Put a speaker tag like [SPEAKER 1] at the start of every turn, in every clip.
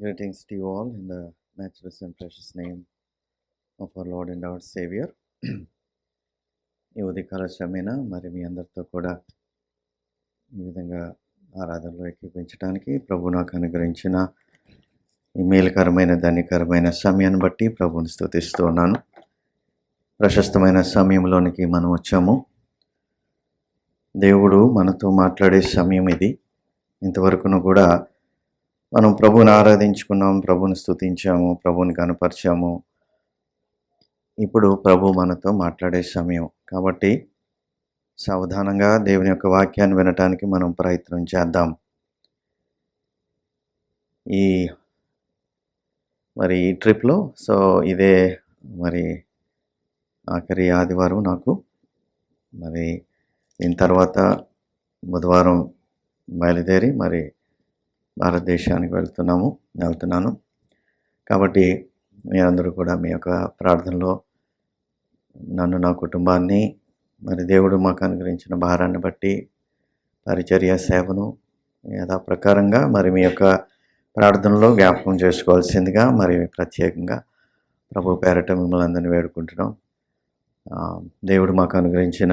[SPEAKER 1] Greetings to you all in the matchless and precious name of our Lord and our Savior. ఈ ఉదయకాల సమయన మరి మీ అందరితో కూడా ఈ విధంగా ఆరాధనలో ఎక్కిపించడానికి ప్రభు నాకు అనుగ్రహించిన ఈ మేలుకరమైన ధన్యకరమైన సమయాన్ని బట్టి ప్రభుని స్తుతిస్తూ ఉన్నాను. ప్రశస్తమైన సమయంలోనికి మనం వచ్చాము. దేవుడు మనతో మాట్లాడే సమయం ఇది. ఇంతవరకును కూడా మనం ప్రభుని ఆరాధించుకున్నాం, ప్రభుని స్తుతించాము, ప్రభుని కనపరిచాము. ఇప్పుడు ప్రభు మనతో మాట్లాడే సమయం కాబట్టి సావధానంగా దేవుని యొక్క వాక్యాన్ని వినటానికి మనం ప్రయత్నం చేద్దాం. ఈ ట్రిప్లో ఇదే మరి ఆఖరి ఆదివారం నాకు. మరి దీని తర్వాత బుధవారం బయలుదేరి మరి భారతదేశానికి వెళ్తున్నాను. కాబట్టి మీరందరూ కూడా మీ యొక్క ప్రార్థనలో నన్ను, నా కుటుంబాన్ని, మరి దేవుడు మాకు అనుగ్రహించిన భారాన్ని బట్టి పరిచర్య సేవను యథాప్రకారంగా మరి మీ యొక్క ప్రార్థనలో జ్ఞాపకం చేసుకోవాల్సిందిగా మరి ప్రత్యేకంగా ప్రభు పేరట మిమ్మల్ని అందరినీ వేడుకుంటున్నాం. దేవుడు మాకు అనుగ్రహించిన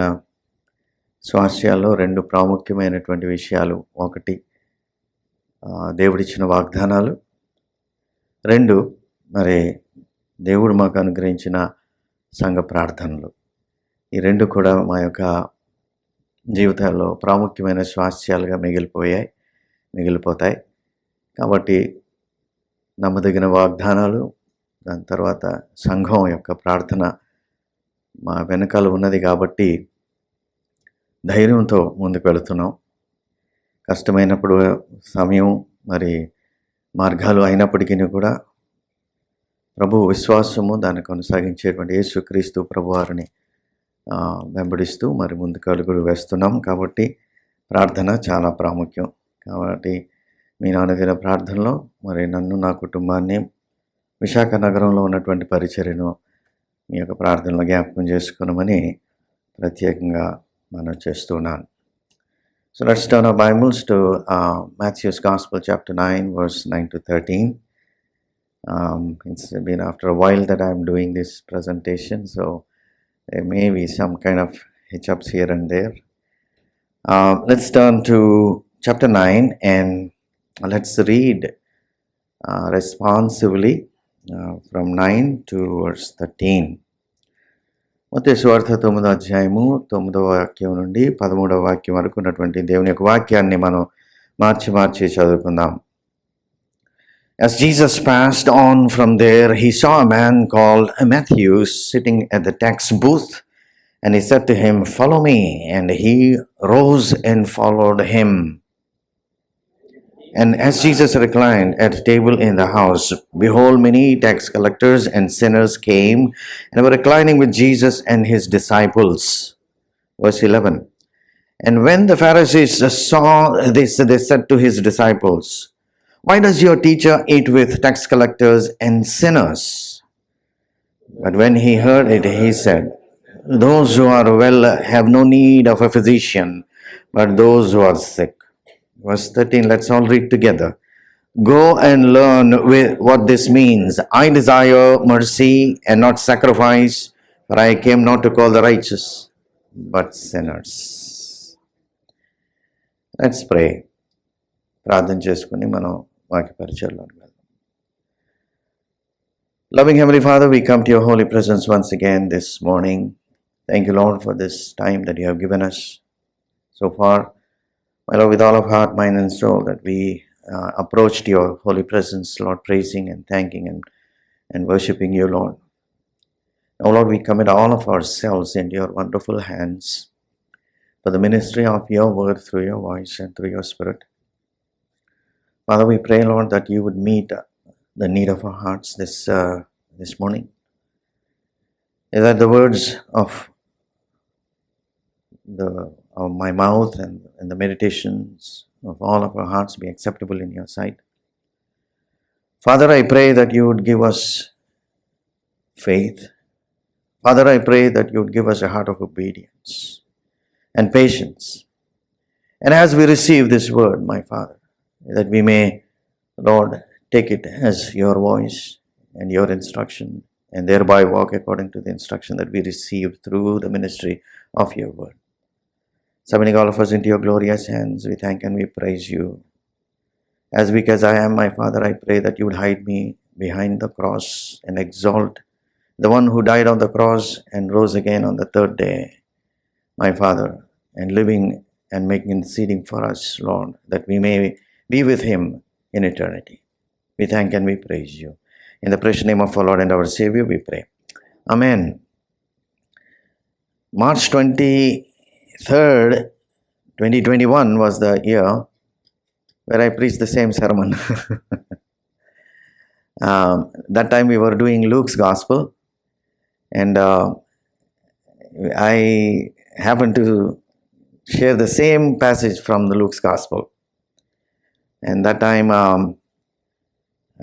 [SPEAKER 1] స్వాస్థ్యాల్లో రెండు ప్రాముఖ్యమైనటువంటి విషయాలు. ఒకటి దేవుడిచ్చిన వాగ్దానాలు, రెండు మరి దేవుడు మాకు అనుగ్రహించిన సంఘ ప్రార్థనలు. ఈ రెండు కూడా మా యొక్క జీవితాల్లో ప్రాముఖ్యమైన స్వాస్థ్యాలుగా మిగిలిపోతాయి. కాబట్టి నమ్మదగిన వాగ్దానాలు, దాని తర్వాత సంఘం యొక్క ప్రార్థన మా వెనకాల ఉన్నది కాబట్టి ధైర్యంతో ముందుకు వెళుతున్నాం. కష్టమైనప్పుడు సమయం మరి మార్గాలు అయినప్పటికీ కూడా ప్రభు విశ్వాసము దాన్ని కొనసాగించేటువంటి యేసుక్రీస్తు ప్రభువారిని వెంబడిస్తూ మరి ముందుకు అడుగులు వేస్తున్నాం. కాబట్టి ప్రార్థన చాలా ప్రాముఖ్యం. కాబట్టి మీ నాన్నదిన ప్రార్థనలో మరి నన్ను, నా కుటుంబాన్ని, విశాఖ నగరంలో ఉన్నటువంటి పరిచర్యను మీ యొక్క ప్రార్థనలో జ్ఞాపకం చేసుకున్నామని ప్రత్యేకంగా మనం చేస్తున్నాను. So let's turn our Bibles to Matthew's Gospel chapter 9 verse 9 to 13. It's been after a while that I'm doing this presentation, so there may be some kind of hitch-ups here and there. Let's turn to chapter 9 and let's read responsively from 9 to verse 13. మత్తయి సువార్త 9వ అధ్యాయము 9వ వాక్యం నుండి 13వ వాక్యం వరకు ఉన్నటువంటి దేవుని యొక్క వాక్యాన్ని మనం మార్చి చదువుకుందాం. As Jesus passed on from there, he saw a man called Matthew sitting at the tax booth, and he said to him, "Follow me." And he rose and followed him. And as Jesus reclined at a table in the house, behold, many tax collectors and sinners came and were reclining with Jesus and his disciples. Verse 11. And when the Pharisees saw this, they said to his disciples, "Why does your teacher eat with tax collectors and sinners?" But when he heard it, he said, "Those who are well have no need of a physician, but those who are sick." Verse 13, let's all read together. "Go and learn what this means. I desire mercy and not sacrifice, for I came not to call the righteous, but sinners." Let's pray. ప్రార్థన చేసుకుని మనం వాక్య పరిచయంలో వెళ్దాం. Loving Heavenly Father, we come to your holy presence once again this morning. Thank you, Lord, for this time that you have given us so far. My Lord, with all of heart, mind, and soul, that we approached your holy presence, Lord, praising and thanking and worshiping you, Lord. Now, Lord, we commit all of ourselves into your wonderful hands for the ministry of your word through your voice and through your spirit. Father, we pray, Lord, that you would meet the need of our hearts this morning. That the words of my mouth and the meditations of all of our hearts be acceptable in your sight. Father, I pray that you would give us faith. Father, I pray that you would give us a heart of obedience and patience. And as we receive this word, my Father, that we may, Lord, take it as your voice and your instruction, and thereby walk according to the instruction that we received through the ministry of your word. Submitting all of us into your glorious hands, we thank and we praise you. As weak as I am, my Father, I pray that you would hide me behind the cross and exalt the one who died on the cross and rose again on the third day, my Father, and living and making interceding for us, Lord, that we may be with him in eternity. We thank and we praise you. In the precious name of our Lord and our Savior, we pray. Amen. March 23rd, 2021 was the year where I preached the same sermon. That time we were doing Luke's Gospel, and I happened to share the same passage from the Luke's Gospel. And that time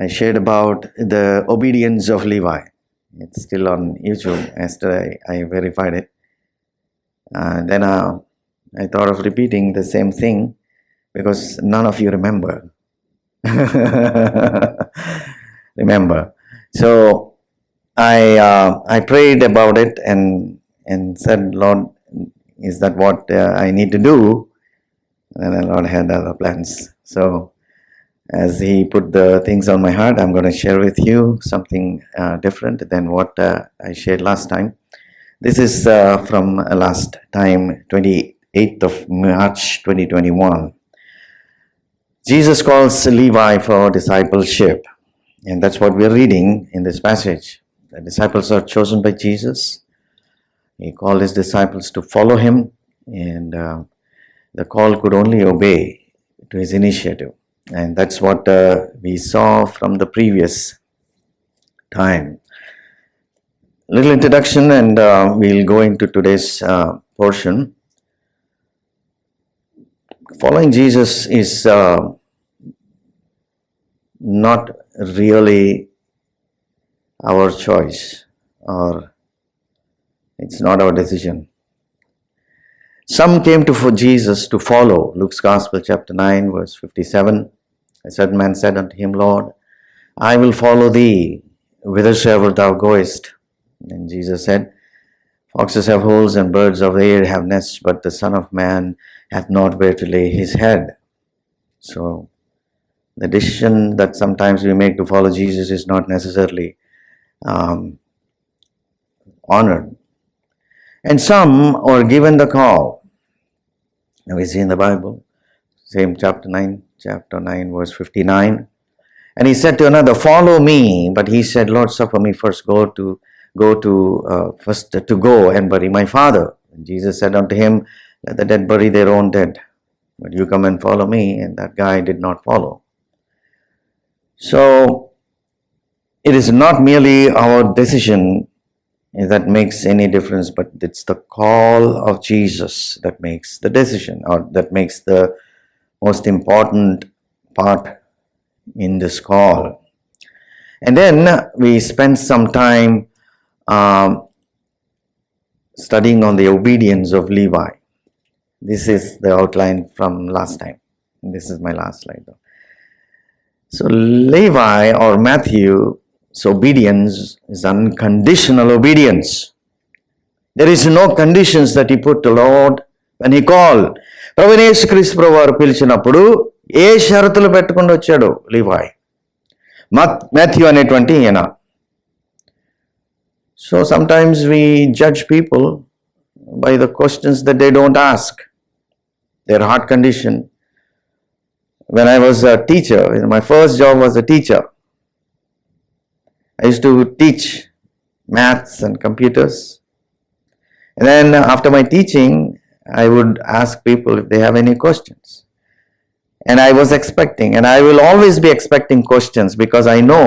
[SPEAKER 1] I shared about the obedience of Levi. It's still on YouTube. Yesterday I verified it. Then I thought of repeating the same thing because none of you remember. So I prayed about it and said, Lord, is that what I need to do? And the Lord had other plans. So as he put the things on my heart, I'm going to share with you something different than what I shared last time. This is from last time, 28th of March 2021. Jesus calls Levi for discipleship, and that's what we're reading in this passage. The disciples are chosen by Jesus. He called his disciples to follow him, and the call could only obey to his initiative. And that's what we saw from the previous time. Little introduction, and we'll go into today's portion. Following Jesus is not really our choice, or it's not our decision. Some came to for Jesus to follow. Luke's Gospel, chapter 9, verse 57. A certain man said unto him, Lord, I will follow thee whithersoever thou goest. And Jesus said, Foxes have holes and birds of the air have nests, but the Son of Man hath not where to lay his head. So the decision that sometimes we make to follow Jesus is not necessarily honored. And some are given the call. Now we see in the Bible, same chapter 9, verse 59. And he said to another, Follow me. But he said, Lord, suffer me first to go and bury my father. And Jesus said unto him, Let the dead bury their own dead, but you come and follow me. And that guy did not follow. So it is not merely our decision that makes any difference, but it's the call of Jesus that makes the decision, or that makes the most important part in this call. And then we spent some time studying on the obedience of Levi. This is the outline from last time. This is my last slide though. So Levi, or Matthew's obedience, is unconditional obedience. There is no conditions that he put to Lord when he called. ప్రభువైన యేసుక్రీస్తు ప్రభువారు పిలిచినప్పుడు ఏ షరతులు పెట్టుకొని వచ్చాడు లీవాయ్, Matthew అనేటువంటి ఈయన. So sometimes we judge people by the questions that they don't ask, their heart condition. When I was a teacher, my first job was a teacher. I used to teach maths and computers. And then after my teaching, I would ask people if they have any questions. And I was expecting, and I will always be expecting questions, because I know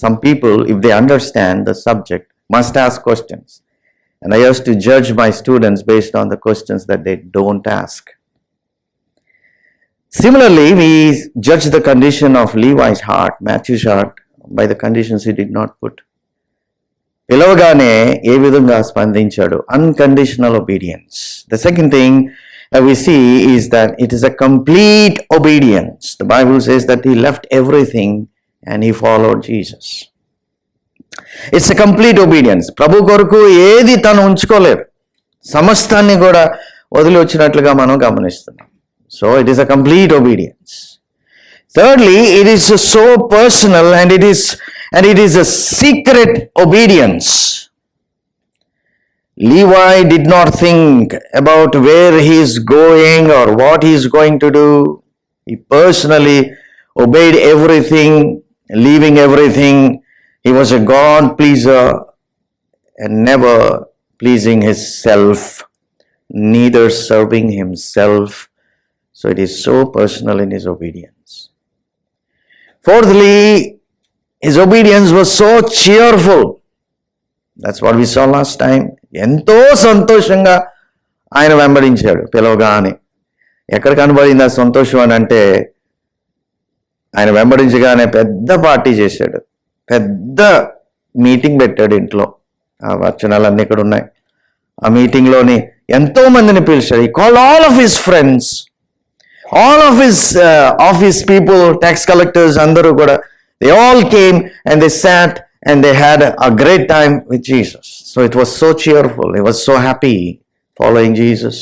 [SPEAKER 1] some people, if they understand the subject, must ask questions. And I used to judge my students based on the questions that they don't ask. Similarly, we judge the condition of Levi's heart, Matthew's heart, by the conditions he did not put. పిలవగానే ఏ విధంగా స్పందించాడు, unconditional obedience. The second thing that we see is that it is a complete obedience. The Bible says that he left everything and he followed Jesus. It's a complete obedience. ప్రభు కొరకు ఏది తను ఉంచుకోలేరు, సమస్తాన్ని కూడా వదిలి వచ్చినట్లుగా మనం గమనిస్తున్నాం. So it is a complete obedience. Thirdly, it is so personal and it is a secret obedience. Levi did not think about where he is going or what he is going to do. He personally obeyed everything, leaving everything. He was a God pleaser and never pleasing himself, neither serving himself. So it is so personal in his obedience. Fourthly, his obedience was so cheerful. That's what we saw last time. ఎంతో సంతోషంగా ఆయన వెంబడించాడు పిలవగానే. ఎక్కడ కనబడింది ఆ సంతోషం అని అంటే, ఆయన వెంబడించగానే పెద్ద పార్టీ చేశాడు, పెద్ద మీటింగ్ పెట్టాడు ఇంట్లో. ఆ వచనాలన్నీ ఇక్కడ ఉన్నాయి. ఆ మీటింగ్లోని ఎంతో మందిని పిలిచాడు. He called all of his friends, all of his people, tax collectors, అందరూ కూడా, they all came and they sat and they had a great time with Jesus. So it was so cheerful. He was so happy following Jesus.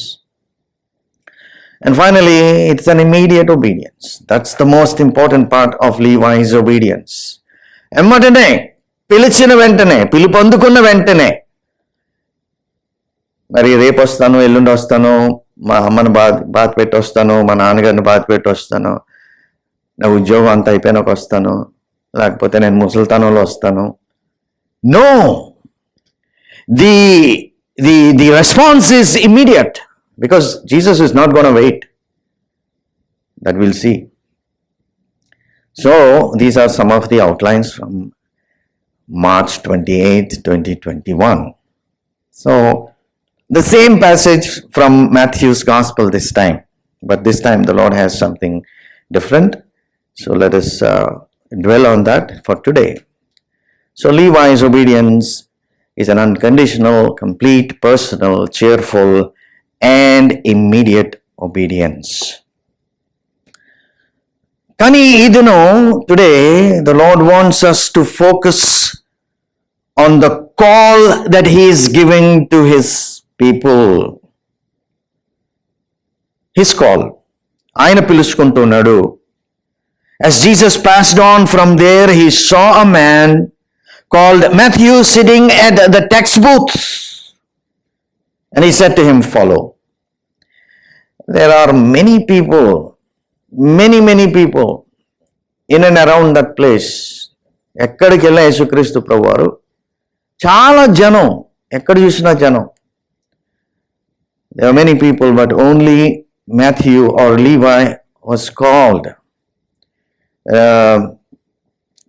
[SPEAKER 1] And finally, it's an immediate obedience. That's the most important part of Levi's obedience. ఎమ్మటనే, పిలిచిన వెంటనే, పిలుపు అందుకున్న వెంటనే, మరి రేపు వస్తాను, ఎల్లుండి వస్తాను, మా అమ్మని బాధ పెట్టి వస్తాను, మా నాన్నగారిని బాధ పెట్టి వస్తాను, నా ఉద్యోగం అంతా అయిపోయినాక వస్తాను, లేకపోతే నేను ముసలితనంలో వస్తాను. No, the response is immediate because Jesus is not going to wait. That we'll see. So these are some of the outlines from March 28, 2021. So the same passage from Matthew's Gospel this time, but this time the Lord has something different. So let us dwell on that for today. So Levi's obedience is an unconditional, complete, personal, cheerful, and immediate obedience. Kani idino today the Lord wants us to focus on the call that he is giving to his people. His call. Ayana piluchukuntunnadu. As Jesus passed on from there, he saw a man called Matthew sitting at the tax booth. And he said to him, follow. There are many people in and around that place. ఎక్కడికి వెళ్ళినా యేసుక్రీస్తు ప్రభువారు, చాలా జనం, ఎక్కడ చూసినా జనం. There are many people, but only Matthew or Levi was called.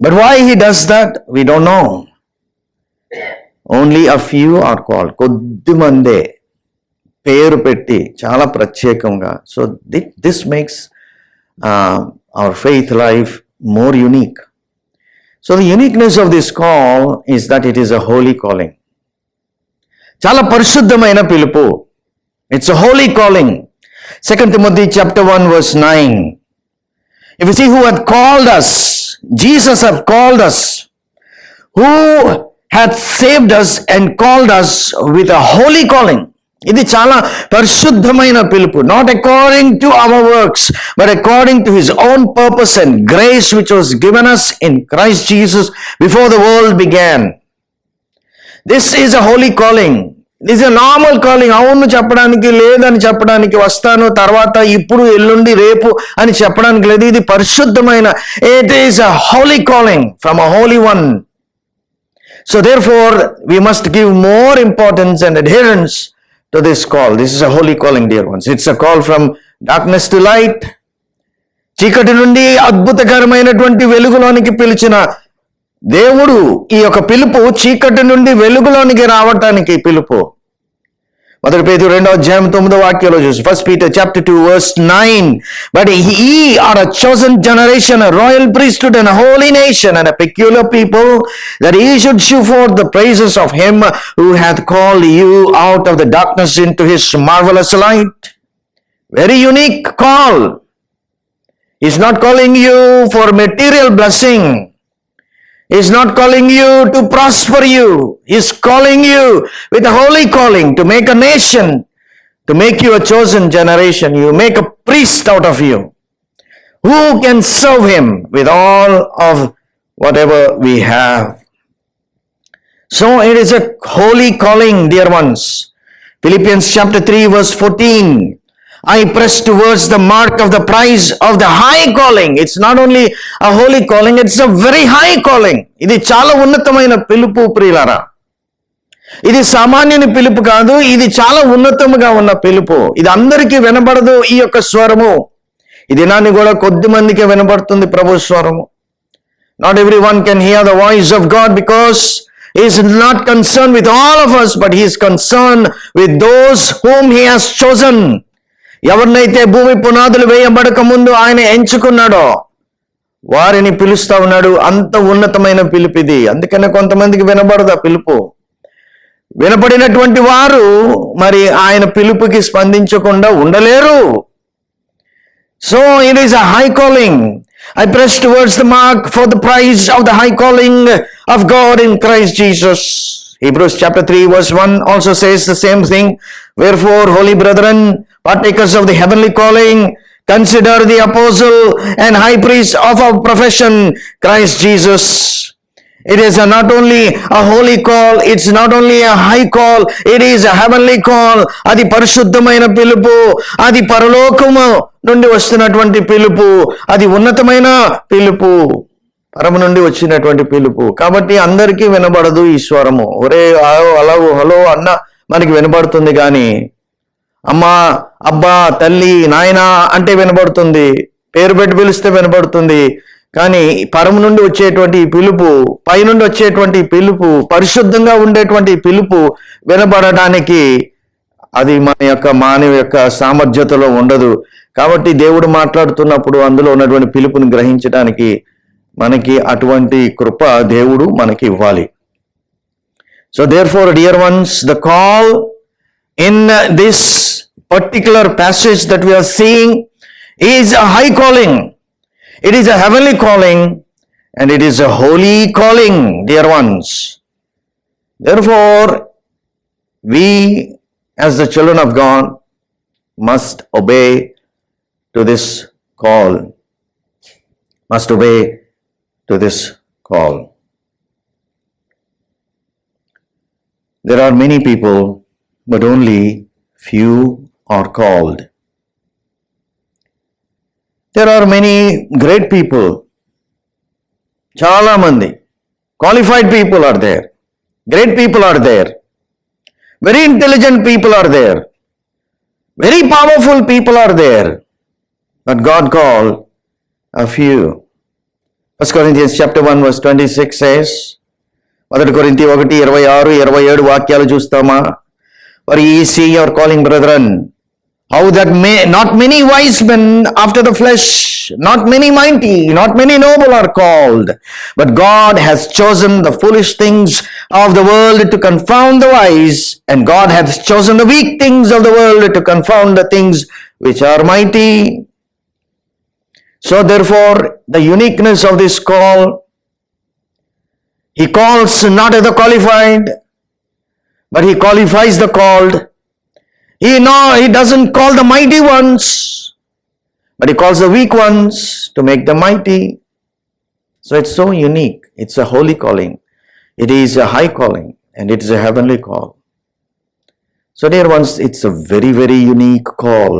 [SPEAKER 1] But why he does that, we don't know. Only a few are called. కొద్దిమందే పేరు పెట్టి చాలా ప్రత్యేకంగా. So this makes our faith life more unique. So the uniqueness of this call is that it is a holy calling. చాలా పరిశుద్ధమైన పిలుపు. It's a holy calling. 2 Timothy chapter 1 verse 9. If you see who had called us, Jesus hath called us, who hath saved us and called us with a holy calling. ఇది చాలా పరిశుద్ధమైన పిలుపు. Not according to our works, but according to his own purpose and grace which was given us in Christ Jesus before the world began. This is a holy calling. This is a normal calling. అవును చెప్పడానికి, లేదని చెప్పడానికి, వస్తాను, తర్వాత, ఇప్పుడు, ఎల్లుండి, రేపు అని చెప్పడానికి లేదు. ఇది పరిశుద్ధమైన, it is a holy calling from a holy one. So therefore we must give more importance and adherence to this call. This is a holy calling, dear ones. It's a call from darkness to light. చీకటి నుండి అద్భుతకరమైనటువంటి వెలుగులోనికి పిలిచిన దేవుడు ఈ యొక్క పిలుపు చీకటి నుండి వెలుగులోనికి రావటానికి పిలుపు. మొదటి పేతురు 2వ అధ్యాయం 9వ వాక్యంలో చూసి, 1 Peter chapter 2 verse 9. But ye are a chosen generation, a royal priesthood, and a holy nation, and a peculiar people, that ye should shew forth the praises of him who hath called you out of the darkness into his marvelous light. Very unique call. He's not calling you for material blessing. He's not calling you to prosper you. He's calling you with a holy calling to make a nation, to make you a chosen generation. You make a priest out of you who can serve him with all of whatever we have. So it is a holy calling, dear ones. Philippians chapter 3 verse 14. I press towards the mark of the prize of the high calling. It's not only a holy calling, it's a very high calling. ఇది చాలా ఉన్నతమైన పిలుపు ప్రియులారా. ఇది సామాన్యుని పిలుపు కాదు, ఇది చాలా ఉన్నతముగా ఉన్న పిలుపు. ఇది అందరికీ వినబడదు ఈ యొక్క స్వరము. ఈ దినాన్ని కూడా కొద్ది మందికే వినబడుతుంది ప్రభు స్వరము. Not everyone can hear the voice of God because he is not concerned with all of us, but he is concerned with those whom he has chosen. ఎవరినైతే భూమి పునాదులు వేయబడక ముందు ఆయన ఎంచుకున్నాడో వారిని పిలుస్తా ఉన్నాడు. అంత ఉన్నతమైన పిలుపు ఇది. అందుకనే కొంతమందికి వినబడదు ఆ పిలుపు. వినపడినటువంటి వారు మరి ఆయన పిలుపుకి స్పందించకుండా ఉండలేరు. So it is a high calling. I press towards the mark for the prize of the high calling of God in Christ Jesus. Hebrews chapter 3 verse 1 also says the same thing. Wherefore, holy brethren, partakers of the heavenly calling, consider the apostle and high priest of our profession, Christ Jesus. It is not only a holy call, it's not only a high call, it is a heavenly call. అది పరిశుద్ధమైన పిలుపు, అది పరలోకము నుండి వస్తున్నటువంటి పిలుపు, అది ఉన్నతమైన పిలుపు, పరమ నుండి వచ్చినటువంటి పిలుపు. కాబట్టి అందరికీ వినబడదు ఈ స్వరము. ఒరే అలా హలో అన్న మనకి వినబడుతుంది, కానీ అమ్మా, అబ్బా, తల్లి, నాయన అంటే వినబడుతుంది, పేరు పెట్టి పిలిస్తే వినబడుతుంది. కానీ పరము నుండి వచ్చేటువంటి ఈ పిలుపు, పైనుండి వచ్చేటువంటి పిలుపు, పరిశుద్ధంగా ఉండేటువంటి పిలుపు వినబడడానికి అది మన యొక్క మానవ యొక్క సామర్థ్యతలో ఉండదు. కాబట్టి దేవుడు మాట్లాడుతున్నప్పుడు అందులో ఉన్నటువంటి పిలుపుని గ్రహించడానికి మనకి అటువంటి కృప దేవుడు మనకి ఇవ్వాలి. So therefore, dear ones, the call in this particular passage that we are seeing is a high calling. It is a heavenly calling and it is a holy calling, dear ones. Therefore, we as the children of God must obey to this call. Must obey to this call. There are many people, but only few are called. There are many great people. Chala mandi qualified people are there. Great people are there. Very intelligent people are there. Very powerful people are there. But God called a few. 1 Corinthians chapter 1 verse 26 says, 1 Corinthians 1:26-27 వాక్యాలు చూస్తామా? For ye see your calling, brethren, how that not many wise men after the flesh, not many mighty, not many noble are called, but God has chosen the foolish things of the world to confound the wise, and God hath chosen the weak things of the world to confound the things which are mighty. So therefore, the uniqueness of this call, he calls not the qualified, but he qualifies the called. He doesn't call the mighty ones, but he calls the weak ones to make them mighty. So it's so unique. It's a holy calling. It is a high calling and it is a heavenly call. So dear ones, it's a very, very unique call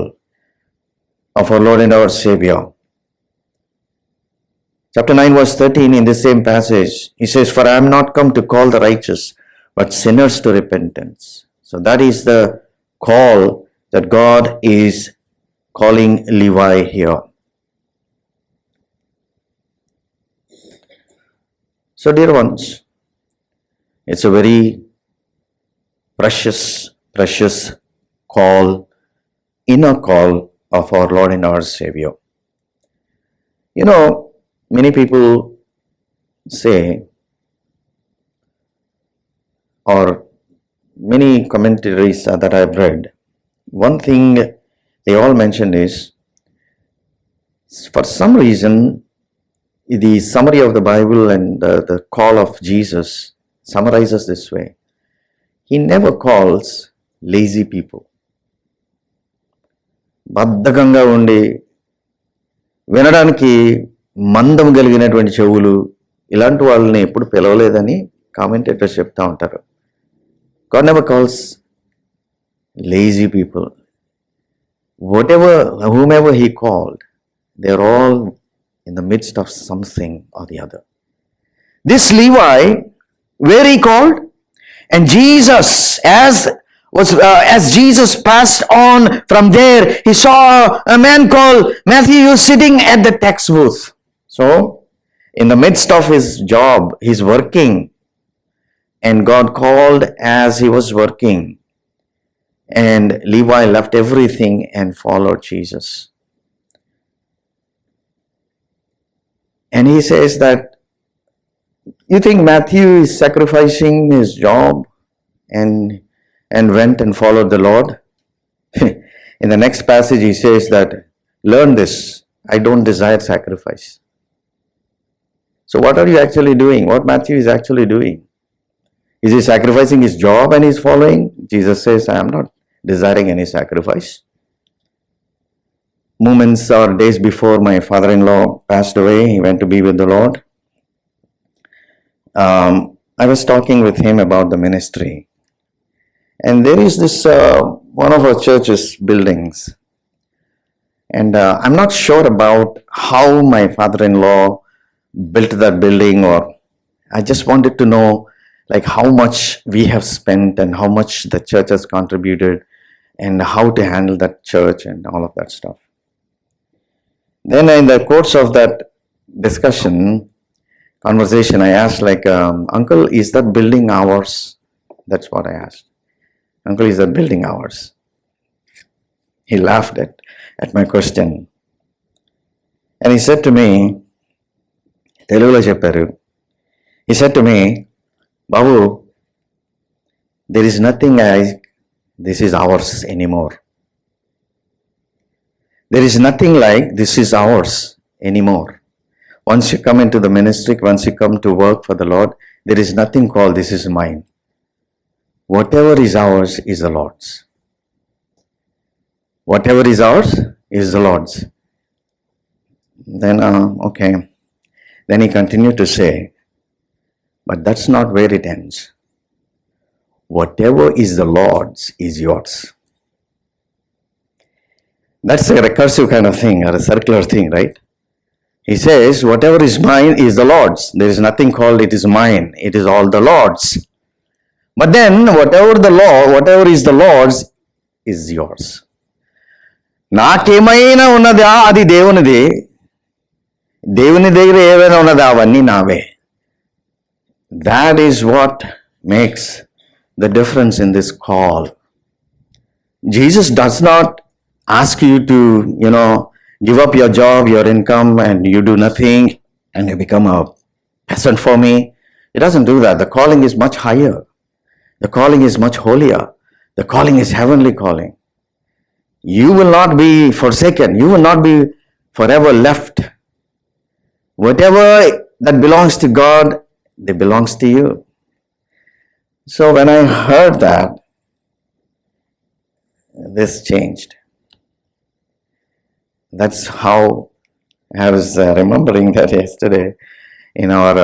[SPEAKER 1] of our Lord and our Savior. Chapter 9 verse 13 in this same passage, he says, for I am not come to call the righteous, but sinners to repentance. So that is the call that God is calling Levi here. So dear ones, it's a very precious call, inner call of our Lord and our Savior. You know, many people say, or many commentaries that I've read, one thing they all mention is, for some reason, the summary of the Bible and the call of Jesus summarizes this way. He never calls lazy people. బద్ధకంగా ఉండి వినడానికి మందం కలిగినటువంటి చెవులు ఇలాంటి వాళ్ళని ఎప్పుడు పిలవలేదని commentators చెప్తా ఉంటారు. God never calls lazy people. Whomever he called, they're all in the midst of something or the other. This Levi, where he called, and Jesus, as Jesus passed on from there, he saw a man called Matthew sitting at the tax booth. So, in the midst of his job, he's working, and God called as he was working, and Levi left everything and followed Jesus. And he says that, you think Matthew is sacrificing his job and went and followed the Lord? In the next passage he says that, learn this, I don't desire sacrifice. So what are you actually doing? What Matthew is actually doing? Is he sacrificing his job and he's following? Jesus says, I am not desiring any sacrifice. Moments or days before my father-in-law passed away, he went to be with the Lord. I was talking with him about the ministry. And there is this, one of our church's buildings. And I'm not sure about how my father-in-law built that building, or I just wanted to know like how much we have spent and how much the church has contributed and how to handle that church and all of that stuff. Then in the course of that conversation, I asked like, Uncle, is that building ours? That's what I asked. Uncle, is that building ours? He laughed at my question. And he said to me, Telugulo chepparu. He said to me, Babu, there is nothing like this is ours anymore. There is nothing like this is ours anymore. Once you come into the ministry, once you come to work for the Lord, there is nothing called this is mine. Whatever is ours is the Lord's. Whatever is ours is the Lord's. Then, okay. Then he continued to say, but that's not where it ends. Whatever is the Lord's is yours. That's a recursive kind of thing, or a circular thing, right? He says, whatever is mine is the Lord's. There is nothing called it is mine. It is all the Lord's. But then, whatever is the Lord's is yours. నాకేమైనా ఉన్నదా అది దేవునిది, దేవుని దగ్గర ఏమైనా ఉన్నదా అవన్నీ నావే. That is what makes the difference in this call. Jesus does not ask you to, give up your job, your income, and you do nothing and you become a peasant for me. It doesn't do that. The calling is much higher. The calling is much holier. The calling is heavenly calling. You will not be forsaken. You will not be forever left. Whatever that belongs to God, it belongs to you. So when I heard that, this changed. That's how I was remembering that yesterday in our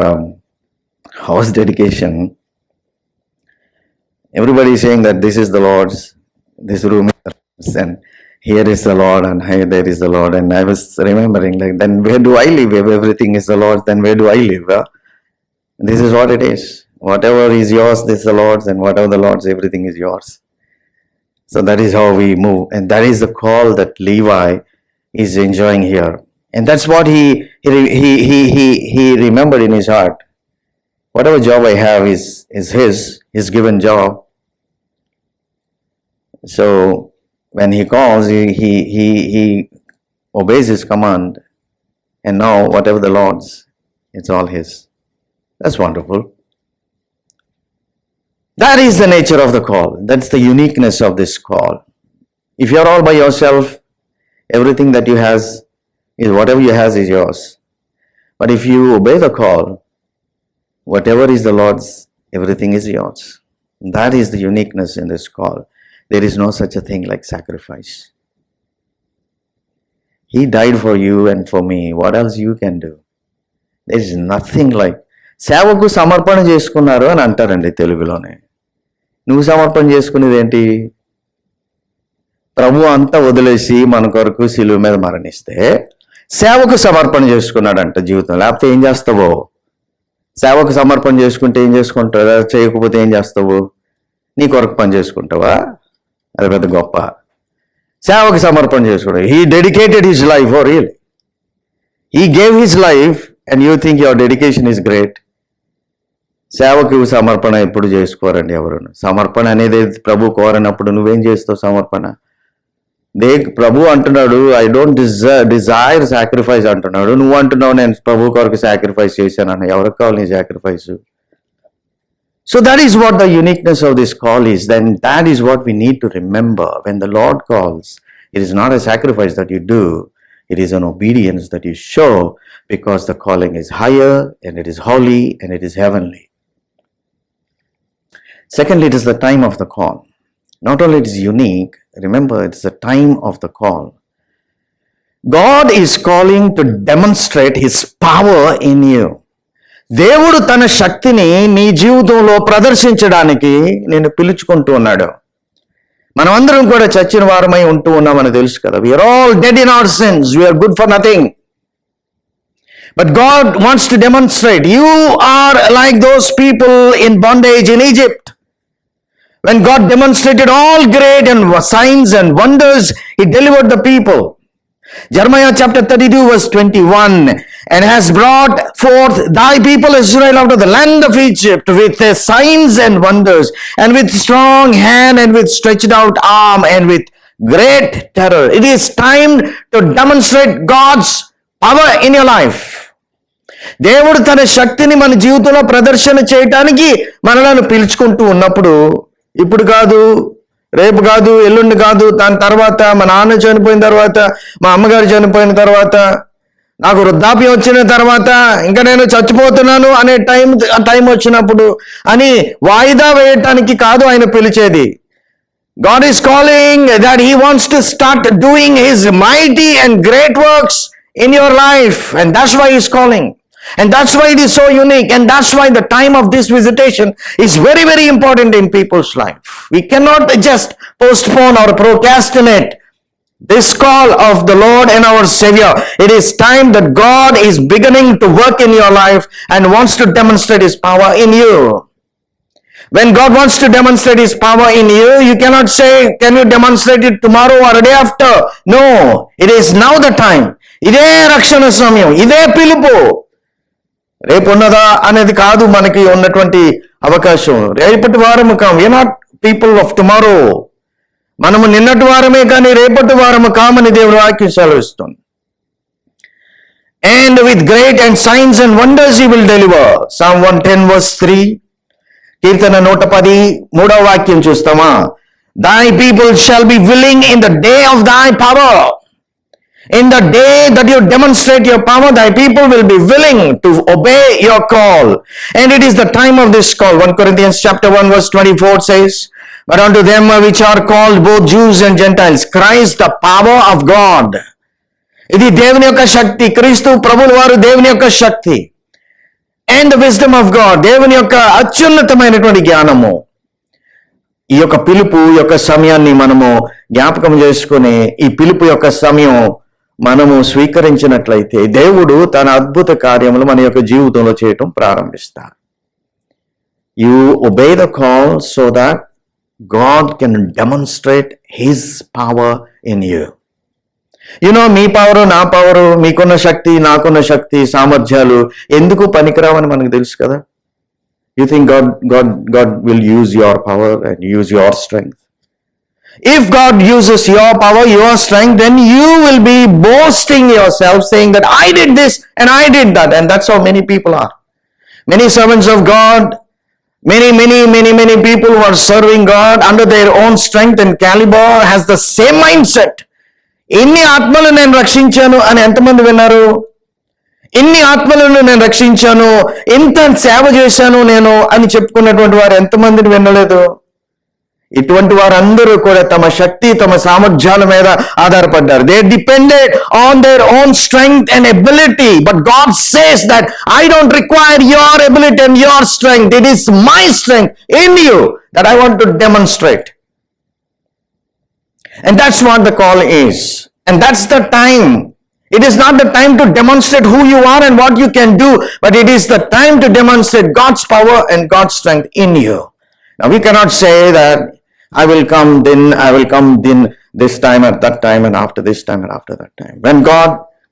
[SPEAKER 1] house dedication. Everybody is saying that this is the Lord's, this room is the Lord's, and here is the Lord, and here there is the Lord. And I was remembering, like, then where do I live? If everything is the Lord's, then where do I live? This is what it is. Whatever is yours, this is the Lord's, and whatever the Lord's, everything is yours. So that is how we move, and that is the call that Levi is enjoying here, and that's what he remembered in his heart. Whatever job I have is his given job. So when he calls, he obeys his command, and now whatever the Lord's, it's all his. That's wonderful. That is the nature of the call. That's the uniqueness of this call. If you're all by yourself, everything that you has is whatever you has is yours. But if you obey the call, whatever is the Lord's, everything is yours. That is the uniqueness in this call. There is no such a thing like sacrifice. He died for you and for me. What else you can do? There is nothing like. సేవకు సమర్పణ చేసుకున్నారు అని అంటారండి తెలుగులోనే. నువ్వు సమర్పణ చేసుకునేది ఏంటి? ప్రభు అంతా వదిలేసి మన కొరకు శిలువ మీద మరణిస్తే సేవకు సమర్పణ చేసుకున్నాడంట జీవితం. లేకపోతే ఏం చేస్తావో? సేవకు సమర్పణ చేసుకుంటే ఏం చేసుకుంటావు? చేయకపోతే ఏం చేస్తావు? నీ కొరకు పని చేసుకుంటావా? అది పెద్ద గొప్ప. సేవకు సమర్పణ చేసుకుంటావు. He dedicated his life. Oh real, he gave his life and you think your dedication is great. సేవకు సమర్పణ ఎప్పుడు చేసుకోరండి ఎవరు. సమర్పణ అనేది ప్రభు కోరినప్పుడు నువ్వేం చేస్తావు? సమర్పణ ప్రభు అంటున్నాడు, ఐ డోంట్ డిజైర్ సాక్రిఫైస్ అంటున్నాడు. నువ్వు అంటున్నావు నేను ప్రభు కొరకు సాక్రిఫైస్ చేశానన్న. ఎవరికి కావాలి నీ sacrifice? So that is what the uniqueness of this call is. Then that is what we need to remember. When the Lord calls, it is not a sacrifice that you do. It is an obedience that you show, because the calling is higher and it is holy and it is heavenly. Secondly, it is the time of the call. Not only it is unique, remember it's the time of the call. God is calling to demonstrate His power in you. దేవుడు తన శక్తిని నీ జీవితంలో ప్రదర్శించడానికి నేను పిలుచుకుంటూ ఉన్నాడు. మనమందరం కూడా చచ్చిన వారమై ఉంటూ ఉన్నామని తెలుసు కదా. We are all dead in our sins. We are good for nothing. But God wants to demonstrate. You are like those people in bondage in Egypt. When God demonstrated all great and signs and wonders, He delivered the people. Jeremiah chapter 32 verse 21, and has brought forth thy people Israel out of the land of Egypt with signs and wonders, and with strong hand, and with stretched out arm, and with great terror. It is time to demonstrate God's power in your life. దేవుడు తన శక్తిని మన జీవితంలో ప్రదర్శన చేయడానికి మనలను పిలుచుకుంటూ ఉన్నప్పుడు, ఇప్పుడు కాదు, రేపు కాదు, ఎల్లుండి కాదు, దాని తర్వాత మా నాన్న చనిపోయిన తర్వాత, మా అమ్మగారు చనిపోయిన తర్వాత, నాకు వృద్ధాప్యం వచ్చిన తర్వాత, ఇంకా నేను చచ్చిపోతున్నాను అనే టైం వచ్చినప్పుడు అని వాయిదా వేయటానికి కాదు ఆయన పిలిచేది. God is calling that He wants to start doing His mighty and great works in your life, and that's why He's calling. And that's why it is so unique, and that's why the time of this visitation is very, very important in people's life. We cannot just postpone or procrastinate this call of the Lord and our Savior. It is time that God is beginning to work in your life and wants to demonstrate His power in you. When God wants to demonstrate His power in you, you cannot say, can you demonstrate it tomorrow or a day after? No, it is now the time. ఇదే రక్షణ సమయం, ఇదే పిలుపు. రేపు ఉన్నదా అనేది కాదు మనకి ఉన్నటువంటి అవకాశం. రేపటి వారము కాము. We are not people of tomorrow. మనము నిన్నటి వారమే కానీ రేపటి వారము కామని దేవుని వాక్యం సెలవిస్తుంది. And with great and signs and wonders He will deliver. Psalm 110 verse 3. కీర్తన 110 3వ వాక్యం చూస్తామా? Thy people shall be willing in the day of thy power. In the day that you demonstrate your power, thy people will be willing to obey your call. And it is the time of this call. 1 Corinthians chapter 1 verse 24 says, but unto them which are called, both Jews and Gentiles, Christ the power of God. ఇది దేవుని యొక్క శక్తి. క్రీస్తు ప్రభుల వారు దేవుని యొక్క శక్తి. And the wisdom of God, దేవుని యొక్క అత్యున్నతమైనటువంటి జ్ఞానము. ఈ యొక్క పిలుపు యొక్క సమయాన్ని మనము జ్ఞాపకం చేసుకుని, ఈ పిలుపు యొక్క సమయం మనము స్వీకరించినట్లయితే దేవుడు తన అద్భుత కార్యములు మన యొక్క జీవితంలో చేయటం ప్రారంభిస్తారు. You obey the call so that God can demonstrate His power in you. You know, me power, నా పవరు, మీకున్న శక్తి, నాకున్న శక్తి, సామర్థ్యాలు ఎందుకు పనికిరావని మనకు తెలుసు కదా. You think God will use your power and use your strength. If God uses your power, your strength, then you will be boasting yourself, saying that I did this and I did that. And that's how many people are. Many servants of God, many people who are serving God under their own strength and caliber has the same mindset. ఎన్ని ఆత్మలు నేను రక్షించాను అని ఎంతమంది విన్నారు? ఇన్ని ఆత్మలను నేను రక్షించాను, ఎంత సేవ చేశాను నేను అని చెప్పుకున్నటువంటి వారు ఎంతమందిని వినలేదు? ఇటువంటి వారందరూ కూడా తమ శక్తి, తమ సామర్థ్యాల మీద ఆధారపడ్డారు. They depended on their own strength and ability. But God says that I don't require your ability and your strength. It is my strength in you that I want to demonstrate. And that's what the call is. And that's the time. It is not the time to demonstrate who you are and what you can do, but it is the time to demonstrate God's power and God's strength in you. Now we cannot say that I will come then this time at that time and after this time and after that time. When God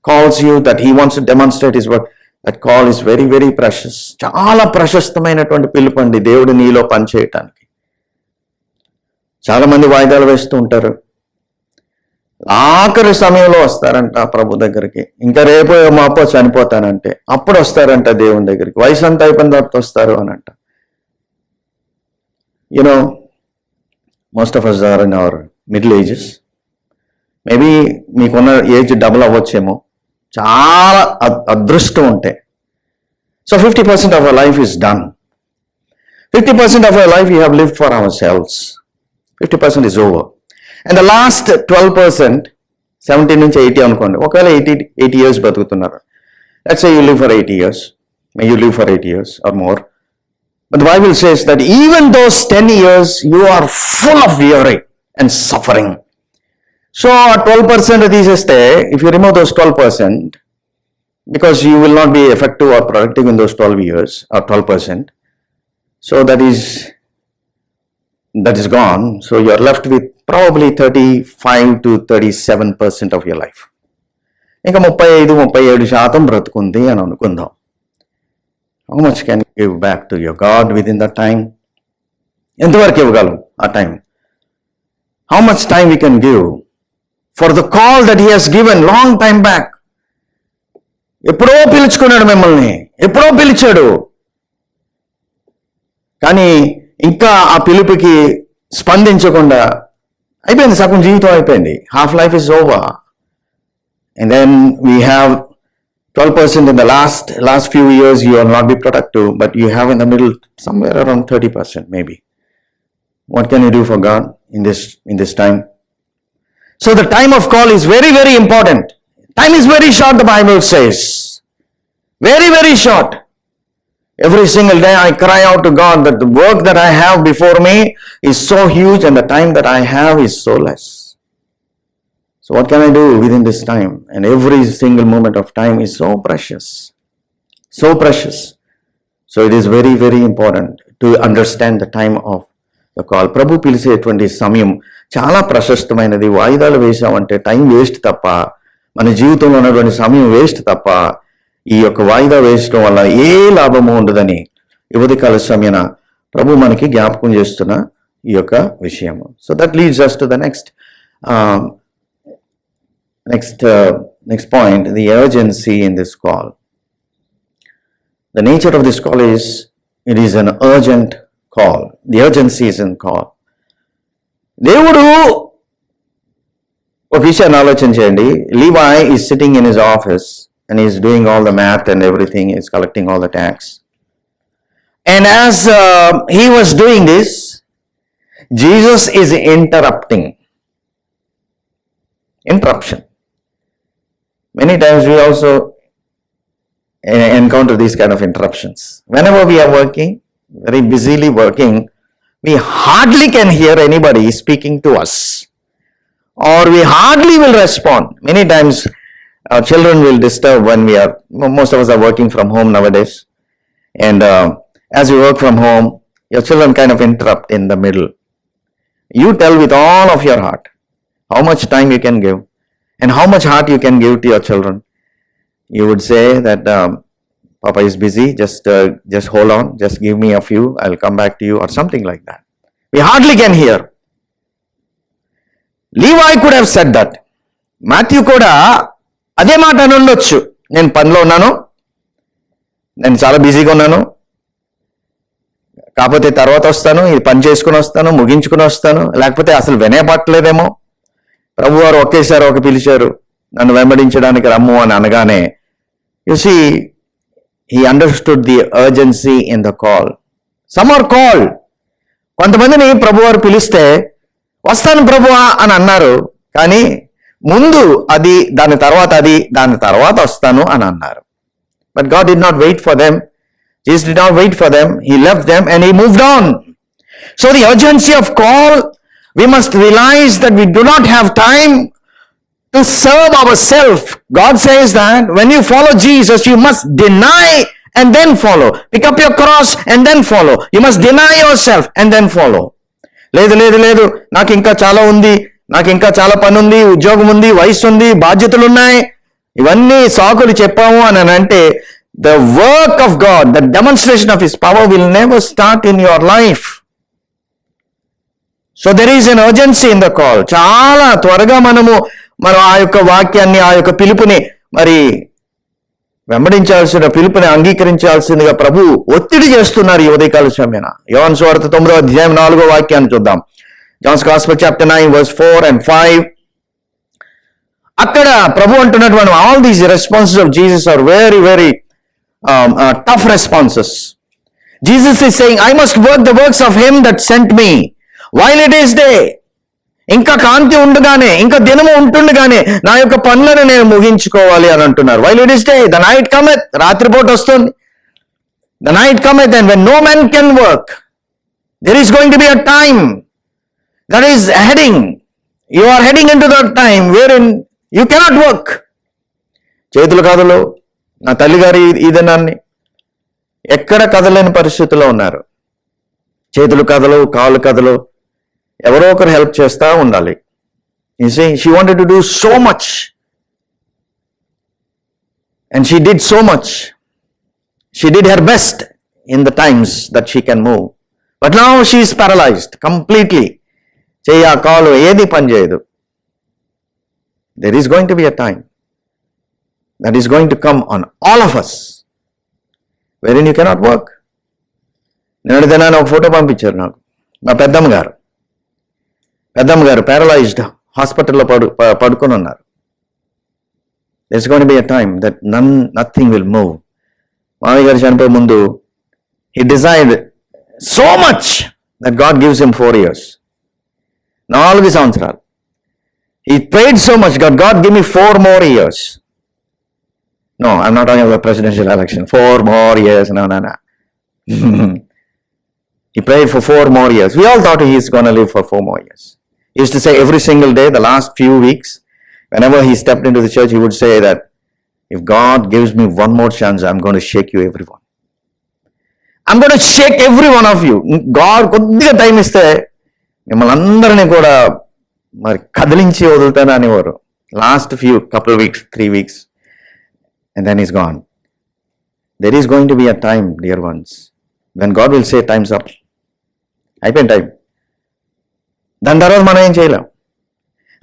[SPEAKER 1] calls you that he wants to demonstrate his work, that call is very, very precious. చాలా ప్రశస్తమైనటువంటి పిలుపండి దేవుడు నీలో పనిచేయటానికి. చాలా మంది వాయిదాలు వేస్తూ ఉంటారు. ఆఖరి సమయంలో వస్తారంట ప్రభు దగ్గరికి. ఇంకా రేపో మాపో చనిపోతానంటే అప్పుడు వస్తారంట దేవుని దగ్గరికి. వయసు అంతా అయిపోయిన తర్వాత వస్తారు అని అంట. You know, most of us are in our middle ages. Maybe మీకున్న ఏజ్ డబుల్ అవ్వచ్చేమో, చాలా అదృష్టం ఉంటే. So 50% of our life is done. 50% of our life we have lived for ourselves. 50% is over. And the last 12%, 17 నుంచి 80 అనుకోండి, ఒకవేళ 80 years బతుకుతున్నారు. Let's say you live for 80 years. May you live for 80 years or more. But the Bible says that even those 10 years, you are full of weary and suffering. So 12% తీసేస్తే, if you remove those 12%, because you will not be effective or productive in those 12 years or 12%, so that is gone. So you are left with probably 35 to 37% of your life. ఇంకా 35-37% బ్రతుకుంది అని అనుకుందాం. How much can you give back to your God within that time? ఎంతవరకు ఇవ్వగలం ఆ time? How much time we can give for the call that he has given long time back? ఎప్పుడో పిలుచుకున్నాడు మిమ్మల్ని, ఎప్పుడో పిలిచాడు, కానీ ఇంకా ఆ పిలుపుకి స్పందించకుండా అయిపోయింది. సగం జీవితం అయిపోయింది. Half life is over. And then we have 12% in the last few years you will not be productive, but you have in the middle somewhere around 30% maybe. What can you do for God in this time? So the time of call is very, very important. Time is very short, the Bible says. Very, very short. Every single day I cry out to God that the work that I have before me is so huge and the time that I have is so less. So what can I do within this time? And every single moment of time is so precious. So precious. So it is very, very important to understand the time of the call. ప్రభు పిలిచేటువంటి సమయం చాలా ప్రశస్తమైనది. వాయిదాలు వేసామంటే time waste తప్ప, మన జీవితంలో ఉన్నటువంటి సమయం waste తప్ప, ఈ యొక్క వాయిదా వేయడం వల్ల ఏ లాభము ఉండదని యువతికాల సమయన ప్రభు మనకి జ్ఞాపకం చేస్తున్న ఈ యొక్క విషయము. So that leads us to the next point, the urgency in this call. The nature of this call is, it is an urgent call. The urgency is in call. దేవుడు ఒక విషయాన్ని ఆలోచన చేయండి. Levi is sitting in his office and he is doing all the math and everything, he is collecting all the tax. And as he was doing this, Jesus is interrupting. Interruption. Many times we also encounter these kind of interruptions. Whenever we are working, very busily working, we hardly can hear anybody speaking to us, or we hardly will respond. Many times our children will disturb when most of us are working from home nowadays, and as you work from home, your children kind of interrupt in the middle. You tell with all of your heart how much time you can give and how much heart you can give to your children. You would say that Papa is busy, just hold on, just give me a few, I'll come back to you, or something like that. We hardly can hear. Levi could have said that. Matthew కూడా అదే మాట అని ఉండొచ్చు. నేను పనిలో ఉన్నాను, నేను చాలా బిజీగా ఉన్నాను, కాకపోతే తర్వాత వస్తాను, ఇది పని చేసుకుని వస్తాను, ముగించుకుని వస్తాను, లేకపోతే అసలు వినే పట్టలేదేమో. ప్రభు వారు ఒకేసారి పిలిచారు, నన్ను వెంబడించడానికి రమ్ము అని అనగానే You see, he understood the urgency in the call. Some are called. కొంతమందిని ప్రభువారు పిలిస్తే వస్తాను ప్రభువా అని అన్నారు, కానీ ముందు అది, దాని తర్వాత అది, దాని తర్వాత వస్తాను అని అన్నారు. But God did not wait for them. Jesus did not wait for them. He left them and he moved on. So the urgency of call, we must realize that we do not have time to serve ourselves. God says that when you follow Jesus, you must deny and then follow. Pick up your cross and then follow. You must deny yourself and then follow. లేదు, నాకు ఇంకా చాలా ఉంది, నాకు ఇంకా చాలా పని ఉంది, ఉద్యోగం ఉంది, వయసు ఉంది, బాధ్యతలు ఉన్నాయి, ఇవన్నీ సాకులు చెప్పాము అని అంటే the work of God, the demonstration of His power will never start in your life. So there is an urgency in the call. చాలా త్వరగా మనం ఆ యొక్క వాక్యాన్ని, ఆ యొక్క పిలుపుని మరి వెంబడించాల్సిన, పిలుపుని అంగీకరించాల్సిందిగా ప్రభు ఒత్తిడి చేస్తున్నారు ఈ ఉదయకాల సమయాన. యోహాను సువార్త 9వ అధ్యాయం 4వ వాక్యాన్ని చూద్దాం. John's Gospel chapter 9 verse 4 and 5. అక్కడ ప్రభు అంటున్నటువంటి all these responses of Jesus are very, very tough responses. Jesus is saying, I must work the works of him that sent me while it is day. ఇంకా కాంతి ఉండగానే, ఇంకా దినము ఉంటుండగానే నా యొక్క పనులను నేను ముగించుకోవాలి అని అంటున్నారు. While it is day, the night cometh, రాత్రిపూట వస్తుంది. The night cometh and when no man can work, there is going to be a time that is heading. You are heading into that time wherein you cannot work. చేతులు కదలు, నా తల్లిగారు ఈ దినాన్ని ఎక్కడ కదలేని పరిస్థితుల్లో ఉన్నారు. చేతులు కదలు, కాళ్ళు కదలు, ఎవరో ఒకరు హెల్ప్ చేస్తూ ఉండాలి. You see, she wanted to do so much and she did so much. She did her best in the times that she can move. But now she is paralyzed completely. చెయ్యి, కాలు ఏది పని చేయదు. There is going to be a time that is going to come on all of us wherein you cannot work. నేను దినాన్ని ఒక photo పంపించారు నాకు. మా పెద్దమ్మ గారు ప్యారలైజ్డ్, హాస్పిటల్లో పడుకొని ఉన్నారు. There's going to be a time that nothing will move. మామయ్య గారు చనిపోయే ముందు he desired so much that God gives him 4 years. 4 సంవత్సరాలు. He prayed so much, God give me 4 more years. No, I'm not talking about presidential election. 4 more years. No. He prayed for 4 more years. We all thought he is going to live for 4 more years. He used to say every single day, the last few weeks, whenever he stepped into the church, he would say that, if God gives me one more chance, I'm going to shake you everyone. I'm going to shake every one of you. God కొద్దిగా time ఇస్తే మిమ్మల్ని అందరినీ కూడా మరి కదిలించి వదులుతాను అనేవారు. Last couple weeks, 3 weeks, and then he's gone. There is going to be a time, dear ones, when God will say time's up. అయిపోయిన time. దాని తర్వాత మనం ఏం చేయలేం.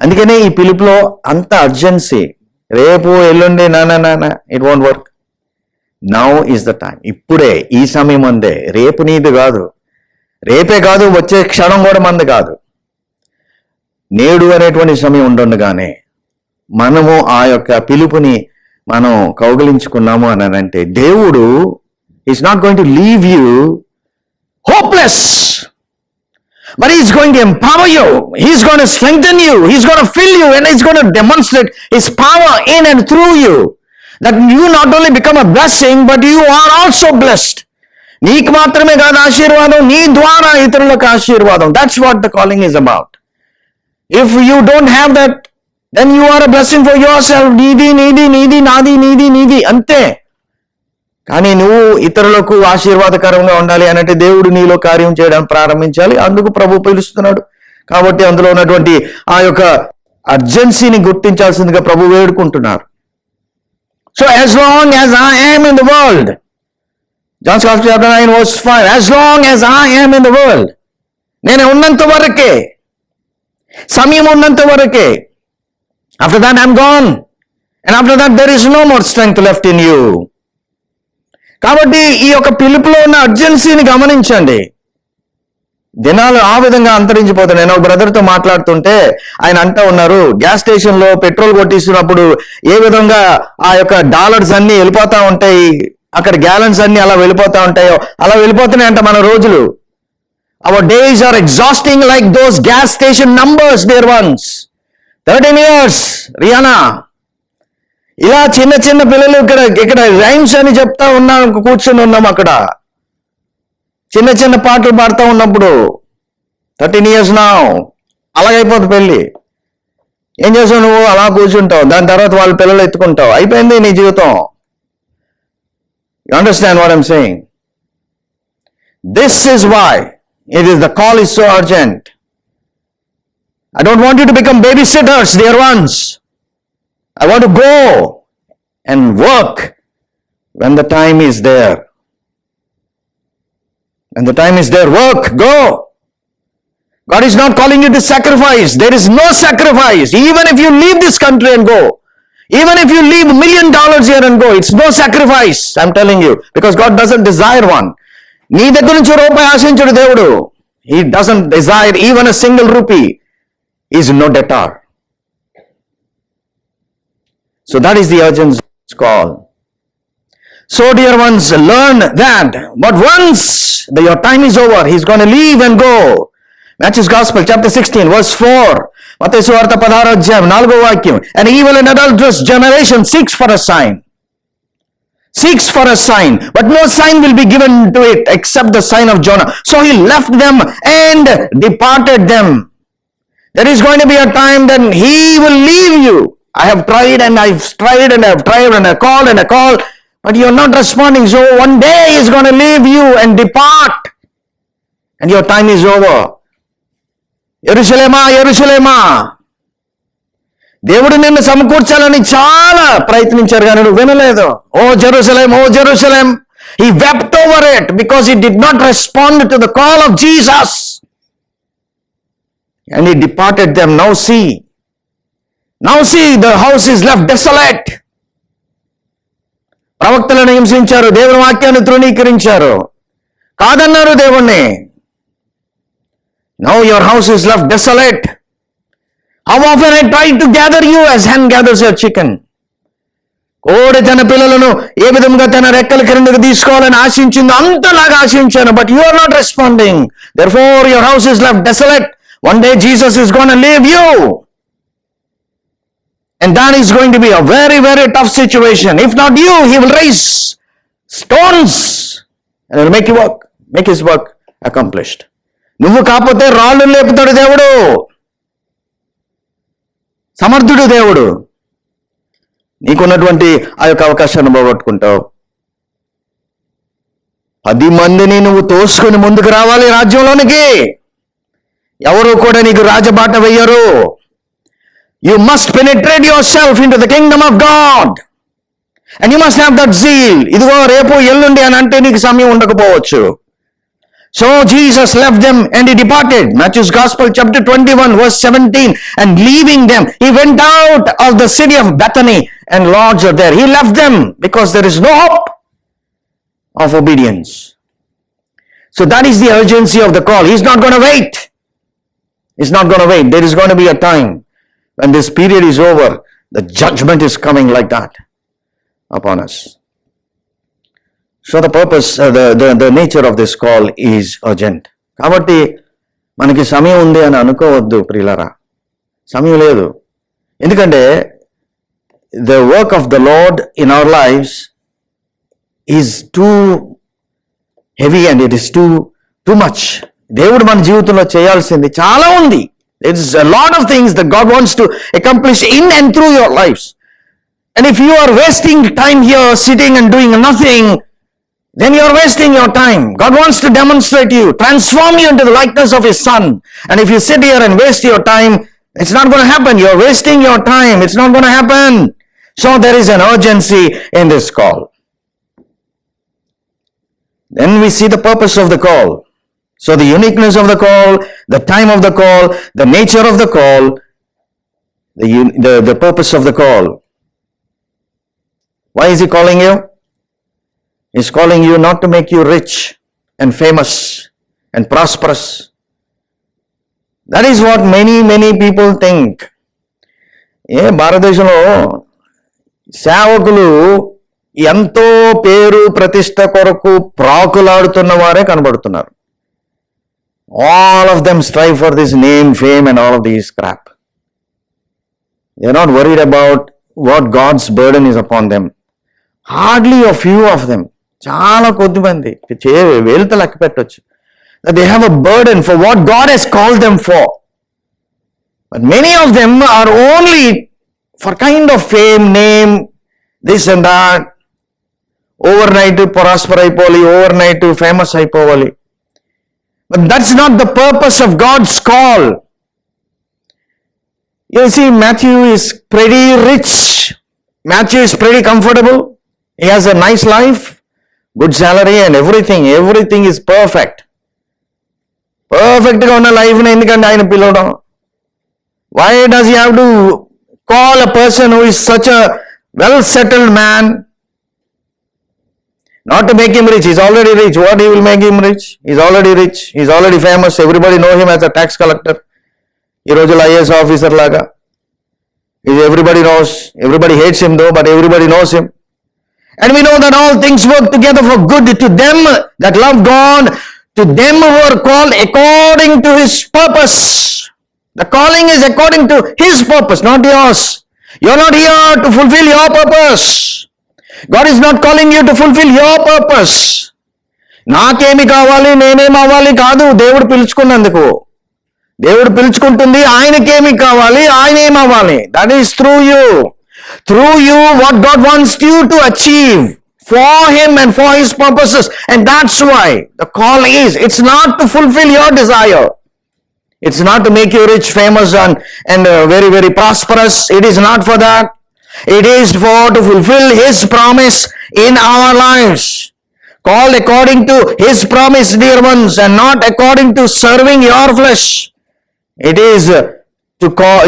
[SPEAKER 1] అందుకనే ఈ పిలుపులో అంత అర్జెన్సీ. రేపు ఎల్లుండి నా it won't work. Now is the time. ఇప్పుడే, ఈ సమయం అందే. రేపు నీది కాదు, రేపే కాదు, వచ్చే క్షణం కూడా మనది కాదు. నేడు అనేటువంటి సమయం ఉండగానే మనము ఆ యొక్క పిలుపుని మనం కౌగిలించుకున్నాము అని అంటే, దేవుడు is not going to leave you hopeless, but he's going to empower you, he's going to strengthen you, he's going to fill you, and he's going to demonstrate his power in and through you, that you not only become a blessing, but you are also blessed. నీకు మాత్రమే కాదు ఆశీర్వాదం, నీ ద్వారా ఇతరులకు ఆశీర్వాదం. That's what the calling is about. If you don't have that, then you are a blessing for yourself. నీది నాది అంతే. కానీ నువ్వు ఇతరులకు ఆశీర్వాదకరంగా ఉండాలి అనంటే దేవుడు నీలో కార్యం చేయడం ప్రారంభించాలి. అందుకు ప్రభు పిలుస్తున్నాడు. కాబట్టి అందులో ఉన్నటువంటి ఆ యొక్క అర్జెన్సీని గుర్తించాల్సిందిగా ప్రభు వేడుకుంటున్నారు. So as long as I am in the world, John's Gospel chapter 9 verse 5, as long as I am in the world, నేను ఉన్నంత వరకే, సమయం ఉన్నంత వరకే. After that I'm gone, and after that there is no more strength left in you. కాబట్టి ఈ యొక్క పిలుపులో ఉన్న అర్జెన్సీని గమనించండి. దినాలు ఆ విధంగా అంతరించిపోతున్నాయి. నేను ఒక బ్రదర్తో మాట్లాడుతుంటే ఆయన అంటూ ఉన్నారు, గ్యాస్ స్టేషన్లో పెట్రోల్ కొట్టిస్తున్నప్పుడు ఏ విధంగా ఆ యొక్క డాలర్స్ అన్ని వెళ్ళిపోతా ఉంటాయి, అక్కడ గ్యాలన్స్ అన్ని అలా వెళ్ళిపోతా ఉంటాయో అలా వెళ్ళిపోతున్నాయంట మన రోజులు. Our days are exhausting like those gas station numbers there ones. 13 years రియానా. ఇలా చిన్న చిన్న పిల్లలు ఇక్కడ రైమ్స్ అని చెప్తా ఉన్నాం, కూర్చొని ఉన్నాం అక్కడ చిన్న చిన్న పాటలు పాడుతూ ఉన్నప్పుడు 13 years నా అలాగైపోతుంది పెళ్ళి. ఏం చేసావు నువ్వు? అలా కూర్చుంటావు, దాని తర్వాత వాళ్ళ పిల్లలు ఎత్తుకుంటావు, అయిపోయింది నీ జీవితం. You understand what I'm saying? This is why it is the call is so urgent. I don't want you to become babysitters, dear ones. I want to go and work when the time is there. When the time is there, work, go. God is not calling you to sacrifice. There is no sacrifice. Even if you leave this country and go, even if you leave $1 million here and go, it's no sacrifice, I'm telling you, because God doesn't desire one. నీ దగ్గర నుంచి రూపాయి ఆశించుడు దేవుడు. He doesn't desire even a single rupee. He is no debtor. So that is the urgent call. So dear ones, learn that. But once your time is over, he's going to leave and go. Matthew's Gospel, chapter 16, verse 4. మత్తయి సువార్త 16వ అధ్యాయం 4వ వాక్యం. An evil and adulterous generation seeks for a sign. Seeks for a sign, but no sign will be given to it except the sign of Jonah. So he left them and departed them. There is going to be a time then he will leave you. I have tried and I've tried and I've tried and I called, but you're not responding. So one day he's going to leave you and depart, and your time is over. యెరూషలేమా, యెరూషలేమా, దేవుడు నిన్ను సమకూర్చాలని చాలా ప్రయత్నించారు కానీ నువ్వు వినలేదు. ఓ Jerusalem, ఓ Jerusalem. He wept over it because he did not respond to the call of Jesus. And he departed them. Now see, the house is left desolate. ప్రవక్తలను హింసించారు, దేవుని వాక్యాన్ని తృణీకరించారు, కాదన్నారు దేవుణ్ణి. Now your house is left desolate. How often I tried to gather you as hen gathers your chicken. కోడి తన పిల్లలను ఏ విధంగా తన రెక్కల క్రిందకు తీసుకోవాలని ఆశించిందో అంతలాగా ఆశించాను, but you are not responding. Therefore your house is left desolate. One day Jesus is going to leave you. And that is going to be a very, very tough situation. If not you, he will raise stones and he will make his work accomplished. నువ్వు కాకపోతే రాళ్ళు లేపుతాడు దేవుడు. సమర్థుడు దేవుడు. నీకున్నటువంటి ఆ యొక్క అవకాశాన్ని పోగొట్టుకుంటావు. 10 మందిని నువ్వు తోసుకొని ముందుకు రావాలి రాజ్యంలోనికి. ఎవరు కూడా నీకు రాజబాట వెయ్యరు. You must penetrate yourself into the kingdom of God. And you must have that zeal. ఇదిగో రేపు ఎల్లుండి అని అంటే నీకు సమయం ఉండకపోవచ్చు. So Jesus left them and he departed. Matthew's Gospel, chapter 21, verse 17. And leaving them, he went out of the city of Bethany and lodged there. He left them because there is no hope of obedience. So that is the urgency of the call. He's not going to wait. He's not going to wait. There is going to be a time when this period is over. The judgment is coming like that upon us. So the purpose, the nature of this call is urgent. కాబట్టి మనకి సమయం ఉంది అని అనుకోవద్దు ప్రియులారా. సమయం లేదు. ఎందుకంటే the work of the Lord in our lives is too heavy and it is too much. దేవుడు మన జీవితంలో చేయాల్సింది చాలా ఉంది. There is a lot of things that God wants to accomplish in and through your lives. And if you are wasting time here sitting and doing nothing, then you are wasting your time. God wants to demonstrate you, transform you into the likeness of his son. And if you sit here and waste your time, it's not going to happen. You are wasting your time. It's not going to happen. So there is an urgency in this call. Then we see the purpose of the call. So the uniqueness of the call, the time of the call, the nature of the call, the purpose of the call. Why is he calling you? He's calling you not to make you rich and famous and prosperous That is what many people think. భారతదేశంలో సేవకులు ఎంతో పేరు ప్రతిష్ట కొరకు ప్రాకులాడుతున్న వారే కనబడుతున్నారు. All of them strive for this name, fame and all of these crap. They are not worried about what God's burden is upon them. Hardly a few of them, చాలా కొద్ది మంది, వేలుతో లెక్క పెట్టొచ్చు, that they have a burden for what God has called them for. But many of them are only for kind of fame, name, this and that. Overnight prosper అయిపోవాలి, overnight famous అయిపోవాలి. But that's not the purpose of God's call. You see, Matthew is pretty rich. Matthew is pretty comfortable. He has a nice life, good salary and everything. Everything is perfect. Perfect గా ఉన్న life ని ఎందుకంటే ఆయన పిలవడం? Why does he have to call a person who is such a well-settled man? Not to make him rich. He's already rich. What he will make him rich? He's already rich. He's already famous. Everybody know him as a tax collector. ఈ రోజుల్లో IAS officer లాగా. Everybody knows. Everybody hates him though, but everybody knows him. And we know that all things work together for good to them that love God, to them who are called according to His purpose. The calling is according to His purpose, not yours. You're not here to fulfill your purpose. God is not calling you to fulfill your purpose. నాకేమి కావాలి, నేనేం అవ్వాలి కాదు దేవుడు పిలుచుకున్నందుకు. దేవుడు పిలుచుకుంటుంది ఆయనకేమి కావాలి, ఆయన ఏం అవ్వాలి. That is through you. Through you, what God wants you to achieve for Him and for His purposes. And that's why the call is, it's not to fulfill your desire. It's not to make you rich, famous and very prosperous. It is not for that. It is for to fulfill His promise in our lives. Called according to His promise, dear ones, and not according to serving your flesh. It is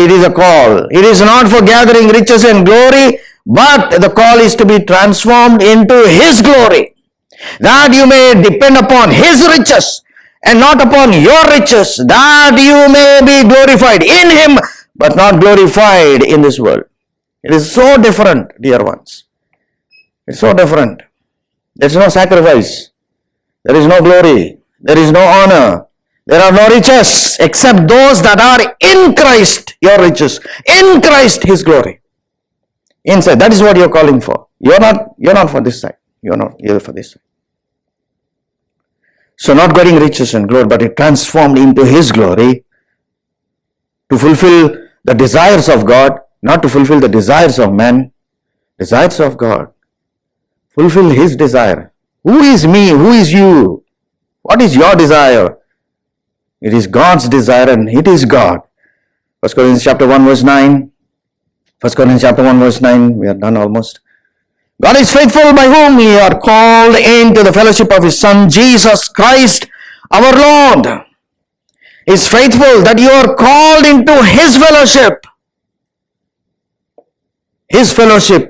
[SPEAKER 1] it is a call. It is not for gathering riches and glory, but the call is to be transformed into His glory, that you may depend upon His riches and not upon your riches, that you may be glorified in Him, but not glorified in this world. It is so different, dear ones. It's so different. There is no sacrifice. There is no glory. There is no honor. There are no riches except those that are in Christ, your riches. In Christ, His glory. Inside. That is what you're calling for. You're not for this side. You're for this side. So not getting riches and glory, but it transformed into His glory to fulfill the desires of God, not to fulfill the desires of men, desires of God. Fulfill His desire. Who is me? Who is you? What is your desire? It is God's desire and it is God. 1 Corinthians chapter 1 verse 9. 1 Corinthians chapter 1 verse 9. We are done almost. God is faithful by whom we are called into the fellowship of His Son, Jesus Christ, our Lord. He is faithful that you are called into His fellowship. His fellowship.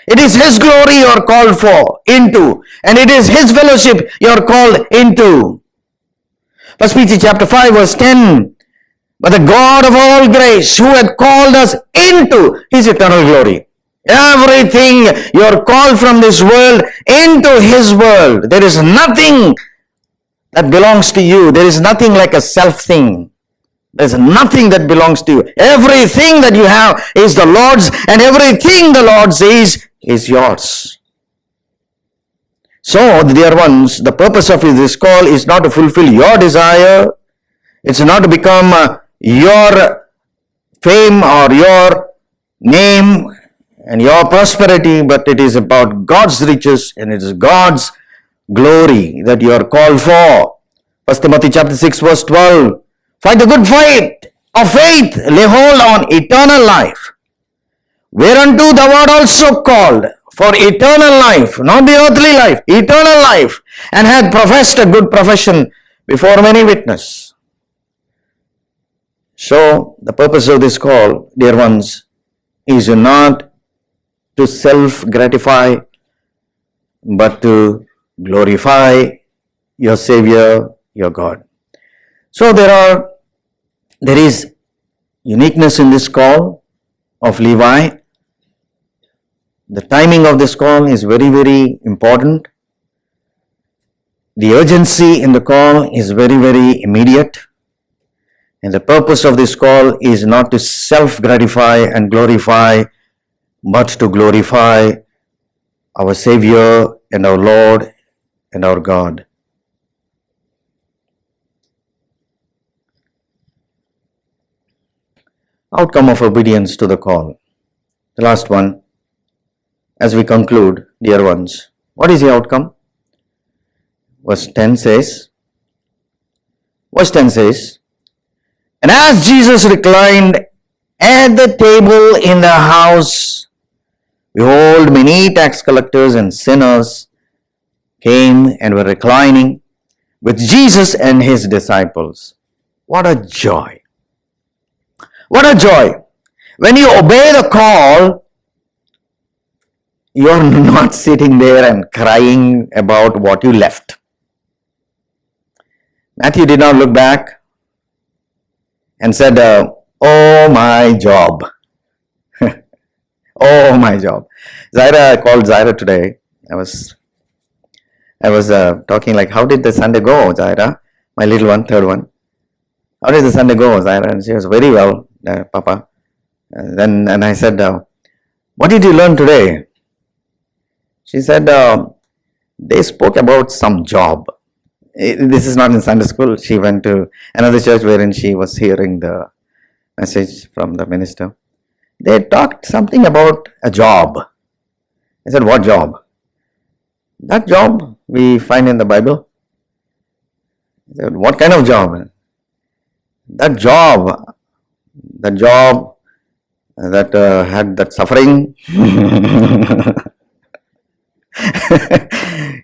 [SPEAKER 1] It is His glory you are called into. And it is His fellowship you are called into. 1 Peter chapter 5 verse 10. But the God of all grace, who had called us into His eternal glory. Everything you are called from this world into His world. There is nothing that belongs to you. There is nothing like a self thing. There is nothing that belongs to you. Everything that you have is the Lord's, and everything the Lord says is yours. So, dear ones, the purpose of this call is not to fulfill your desire. It's not to become your fame or your name and your prosperity, but it is about God's riches and it is God's glory that you are called for. 1 Timothy chapter 6 verse 12. Fight the good fight of faith, lay hold on eternal life, whereunto thou art also called, for eternal life, not the earthly life, eternal life, and hath professed a good profession before many witnesses. So, the purpose of this call, dear ones, is not to self-gratify, but to glorify your Savior, your God. So, there are There is uniqueness in this call of Levi. The timing of this call is very, very important. The urgency in the call is very, very immediate. And the purpose of this call is not to self-gratify and glorify, but to glorify our Savior and our Lord and our God. Outcome of obedience to the call. The last one. As we conclude, dear ones, what is the outcome? Verse 10 says, and as Jesus reclined at the table in the house, behold, many tax collectors and sinners came and were reclining with Jesus and his disciples. What a joy! What a joy! When you obey the call, you're not sitting there and crying about what you left. Matthew did not look back and said, oh my job. Oh my job. I called Zaira today. I was talking like, how did the Sunday go, Zaira? My little one, third one. How did the Sunday go, Zaira? And she was very well, Papa. And I said, what did you learn today? She said, they spoke about some job. This is not in Sunday school. She went to another church wherein she was hearing the message from the minister. They talked something about a job. I said, what job? That job we find in the Bible. I said, what kind of job? That job that had that suffering.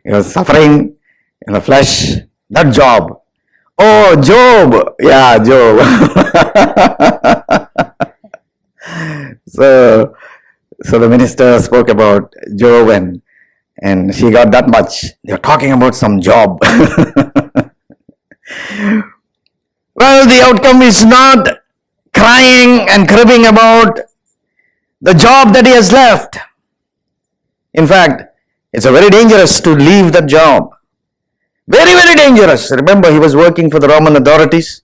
[SPEAKER 1] He was suffering in the flesh. That job. Oh, Job. Yeah, Job. So the minister spoke about Job and she got that much. They're talking about some job. Well, the outcome is not crying and cribbing about the job that he has left. In fact, it's very dangerous to leave that job. Very, very dangerous. Remember, he was working for the Roman authorities.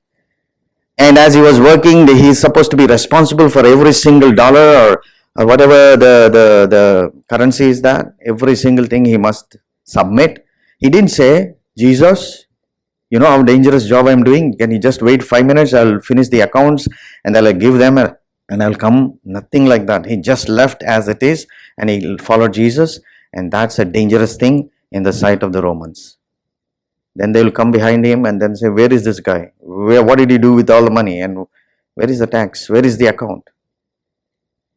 [SPEAKER 1] And as he was working, he is supposed to be responsible for every single dollar or whatever the currency is that. Every single thing he must submit. He didn't say, Jesus, you know how dangerous job I'm doing? Can you just wait 5 minutes? I'll finish the accounts and I'll give them and I'll come. Nothing like that. He just left as it is and he followed Jesus. And that's a dangerous thing in the sight of the Romans. Then they will come behind him and then say, where is this guy? What did he do with all the money? And where is the tax? Where is the account?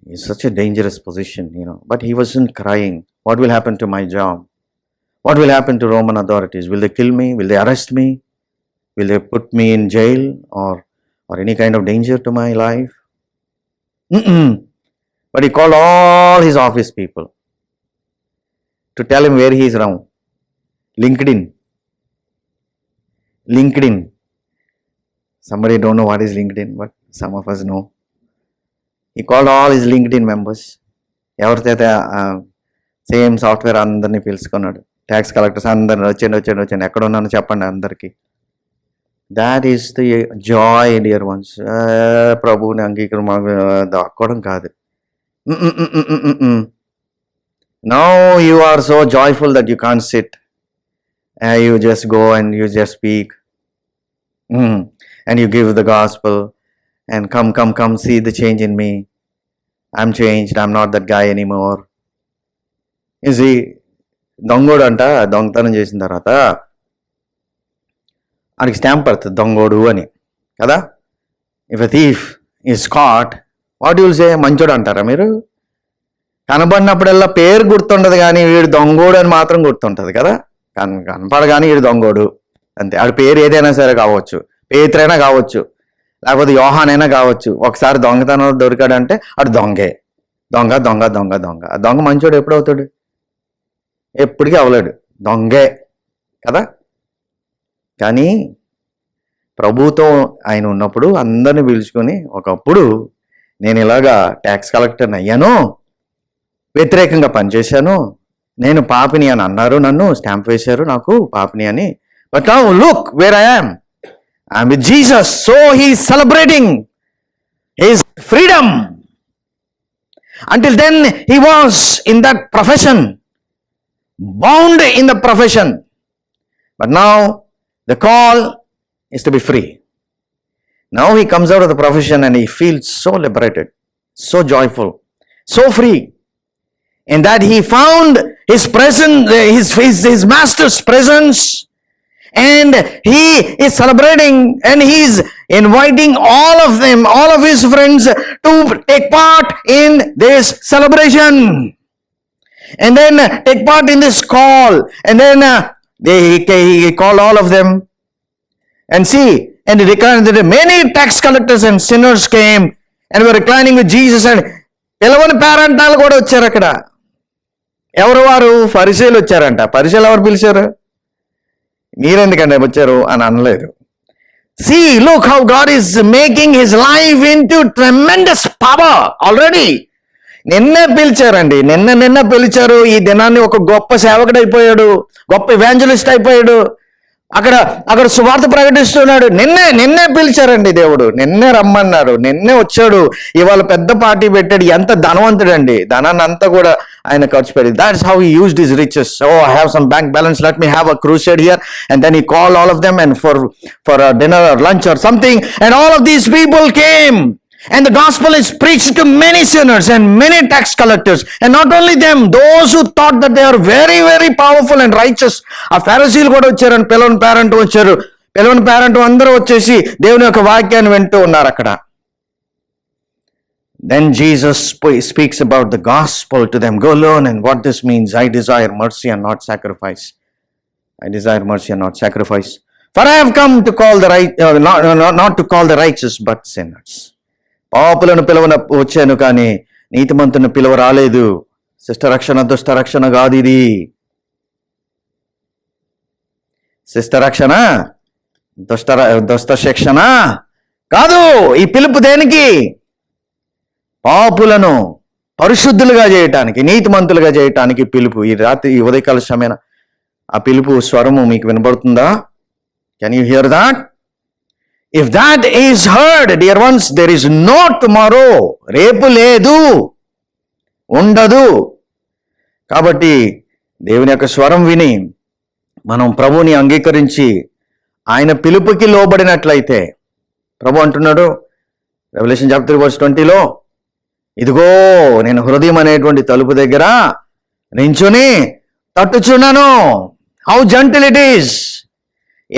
[SPEAKER 1] It's such a dangerous position, But he wasn't crying. What will happen to my job? What will happen to Roman authorities? Will they kill me? Will they arrest me? Will they put me in jail or any kind of danger to my life? But he called all his office people to tell him where he is wrong. LinkedIn. Somebody don't know what is LinkedIn, but some of us know. He called all his LinkedIn members. ఎవరితేతే same software అందరినీ పిలుచుకున్నాడు. Tax collectors అందరిని వచ్చండి ఎక్కడ ఉన్నానో చెప్పండి అందరికీ. That is the Joy dear ones. ప్రభువుని అంగీకరణ దాక్కోవడం కాదు. Now you are so joyful that you can't sit. You just go and you just speak. And you give the gospel. And come, see the change in me. I'm changed. I'm not that guy anymore. You see, దొంగోడు అంట దొంగతనం చేసిన తర్వాత ఆయనకి stamp పడుతుంది దొంగోడు అని కదా. If a thief is caught, what you'll say? మంచోడు అంటారా మీరు? కనబడినప్పుడల్లా పేరు గుర్తుండదు కానీ వీడు దొంగోడు అని మాత్రం గుర్తుంటుంది కదా. కనపడగానే వీడు దొంగోడు అంతే. ఆడి పేరు ఏదైనా సరే కావచ్చు, పేతురైనా కావచ్చు, లేకపోతే యోహానైనా కావచ్చు. ఒకసారి దొంగతనం దొరికాడంటే ఆడు దొంగే. దొంగ దొంగ దొంగ దొంగ దొంగ మంచోడు ఎప్పుడు అవుతాడు? ఎప్పటికీ అవలేడు, దొంగే కదా. కానీ ప్రభుతో ఆయన ఉన్నప్పుడు అందరిని పిలుచుకొని, ఒకప్పుడు నేను ఇలాగా ట్యాక్స్ కలెక్టర్ని అయ్యాను, వ్యతిరేకంగా పనిచేశాను, నేను పాపిని అని అన్నారు, నన్ను స్టాంప్ వేశారు నాకు పాపిని అని, but now look where I'm with Jesus. So he celebrating his freedom. Until then he was in that profession, bound in the profession, but now the call is to be free. Now he comes out of the profession and he feels so liberated, so joyful, so free, in that he found his presence, his master's presence, and he is celebrating, and he is inviting all of them, all of his friends, to take part in this celebration, and then take part in this call. And then he called all of them, and see, and he declared that many tax collectors and sinners came and were reclining with Jesus. And పిలవని పేరంటాలు కూడా వచ్చారు అక్కడ. ఎవరు వారు? ఫరిసీలు వచ్చారంట. ఫరిసీలు ఎవరు పిలిచారు? మీరెందుకంటే వచ్చారు అని అనలేదు. See, look how God is making his life into tremendous power already. నిన్నే పిలిచారండి, నిన్న పిలిచారు. ఈ దినాన్ని ఒక గొప్ప సేవకుడు అయిపోయాడు, గొప్ప ఇవాంజలిస్ట్ అయిపోయాడు, అక్కడ సువార్త ప్రకటిస్తున్నాడు. నిన్నే పిలిచారండి దేవుడు, నిన్నే రమ్మన్నాడు, నిన్నే వచ్చాడు. ఇవాళ పెద్ద పార్టీ పెట్టాడు. ఎంత ధనవంతుడండి, ధనాన్ని అంతా కూడా ఆయన ఖర్చు పెట్టి. That's how he used his riches. Oh I have some bank balance, let me have a crusade here. And then he called all of them and for dinner or lunch or something, and all of these people came. And the gospel is preached to many sinners and many tax collectors. And not only them, those who thought that they are very, very powerful and righteous. ఆ ఫారిసీలు కూడా వచ్చారు, అని పిలవని parent వచ్చారు. పిలవని parent అందరూ వచ్చేసి దేవుని యొక్క వాక్యాన్ని వింటూ ఉన్నారు అక్కడ. Then Jesus speaks about the gospel to them. Go learn and what this means. I desire mercy and not sacrifice. I desire mercy and not sacrifice. For I have come to call the right, not to call the righteous, but sinners. పాపులను పిలవన వచ్చాను, కానీ నీతిమంతుని పిలువ రాలేదు. శిష్ట రక్షణ దుష్ట రక్షణ కాదు ఇది. శిష్ట రక్షణ దుష్ట శిక్షణ కాదు. ఈ పిలుపు దేనికి? పాపులను పరిశుద్ధులుగా చేయటానికి, నీతిమంతులుగా చేయటానికి పిలుపు. ఈ రాత్రి, ఈ ఉదయకాల సమయాన ఆ పిలుపు స్వరము మీకు వినబడుతుందా? Can you here that? If that is heard, dear ones, there is no tomorrow. రేపు లేదు, ఉండదు. కాబట్టి దేవుని యొక్క స్వరం విని మనం ప్రభువుని అంగీకరించి ఆయన పిలుపుకి లోబడినట్లయితే, ప్రభు అంటున్నాడు రెవల్యూషన్ చాప్టర్ 3:20, ఇదిగో నేను హృదయం అనేటువంటి తలుపు దగ్గర నించుని తట్టుచున్నాను. How gentle it is.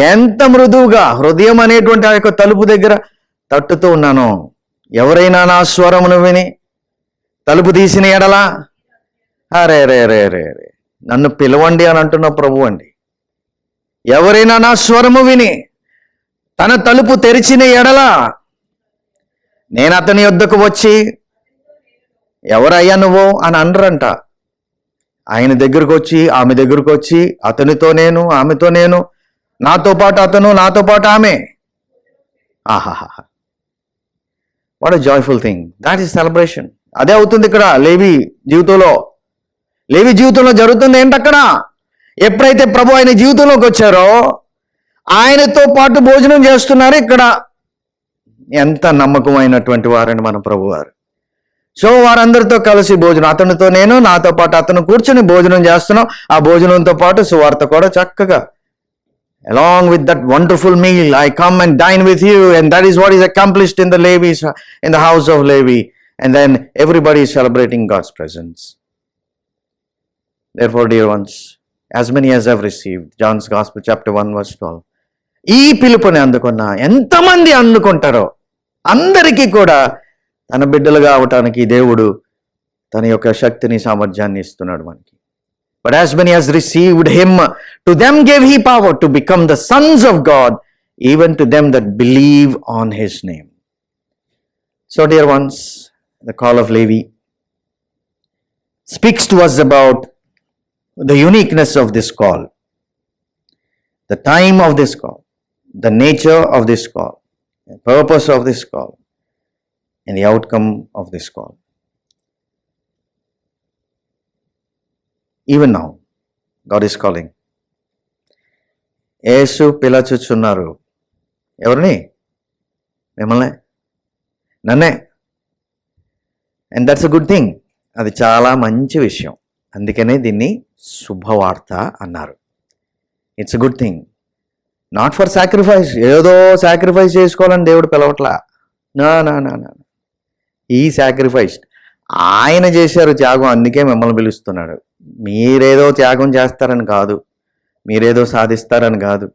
[SPEAKER 1] ఎంత మృదువుగా హృదయం అనేటువంటి ఆ యొక్క తలుపు దగ్గర తట్టుతూ ఉన్నాను. ఎవరైనా నా స్వరమును విని తలుపు తీసిన ఎడలా, అరే రే రే రే రే నన్ను పిలవండి అని అంటున్న ప్రభు అండి. ఎవరైనా నా స్వరము విని తన తలుపు తెరిచిన ఎడలా, నేను అతని యొద్దకు వచ్చి, ఎవరయ్యా నువ్వు అని అనరంట. ఆయన దగ్గరకు వచ్చి, ఆమె దగ్గరకు వచ్చి, అతనితో నేను, ఆమెతో నేను, నాతో పాటు అతను, నాతో పాటు ఆమె. ఆహాహా, what a joyful thing. That is celebration. అదే అవుతుంది ఇక్కడ లేవి జీవితంలో. లేవి జీవితంలో జరుగుతుంది ఏంటక్కడ? ఎప్పుడైతే ప్రభు ఆయన జీవితంలోకి వచ్చారో ఆయనతో పాటు భోజనం చేస్తున్నారు. ఇక్కడ ఎంత నమ్మకమైనటువంటి వారండి మన ప్రభు వారు. సో వారందరితో కలిసి భోజనం, అతనితో నేను, నాతో పాటు అతను కూర్చొని భోజనం చేస్తున్నాం. ఆ భోజనంతో పాటు సువార్త కూడా చక్కగా, along with that wonderful meal, I come and dine with you, and that is what is accomplished in the Levi's, in the house of Levi, and then everybody is celebrating God's presence. Therefore, dear ones, as many as have received, John's Gospel chapter 1:12, ఈ పిలుపుని అందుకున్న ఎంతమంది అందుకుంటారో అందరికీ కూడా తన బిడ్డలుగా అవటానికి దేవుడు తన యొక్క శక్తిని, సామర్థ్యాన్ని ఇస్తున్నాడు మనకి. But as many as received him, to them gave he power to become the sons of God, even to them that believe on his name. So, dear ones, the call of Levi speaks to us about the uniqueness of this call, the time of this call, the nature of this call, the purpose of this call, and the outcome of this call. Even now, God is calling. యేసు పిలచుచున్నారు. ఎవరిని? మిమ్మల్ని, నన్నే. And that's a good thing. అది చాలా మంచి విషయం. అందుకనే దీన్ని శుభవార్త అన్నారు. It's a good thing. Not for sacrifice. ఏదో సాక్రిఫైస్ చేసుకోవాలని దేవుడు పిలవట్లా. నా నా నా నా ఈ సాక్రిఫైస్డ్. ఆయన చేశారు త్యాగం, అందుకే మిమ్మల్ని పిలుస్తున్నాడు. మీరేదో త్యాగం చేస్తారని కాదు, మీరేదో సాధిస్తారని కాదు.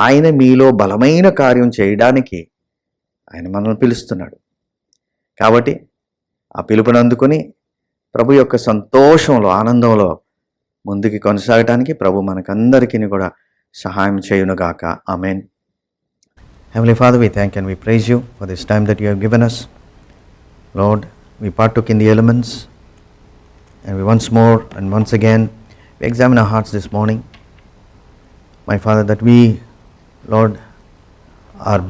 [SPEAKER 1] ఆయన మీలో బలమైన కార్యం చేయడానికి ఆయన మనల్ని పిలుస్తున్నాడు. కాబట్టి ఆ పిలుపుని అందుకుని ప్రభు యొక్క సంతోషంలో, ఆనందంలో ముందుకు కొనసాగటానికి ప్రభు మనకందరికీ కూడా సహాయం చేయునుగాక. ఆమేన్. Heavenly Father, we thank and we praise you for this time that you have given us. Lord, we partook in the elements, and we once more and once again we examine our hearts this morning. My Father, that we, Lord, are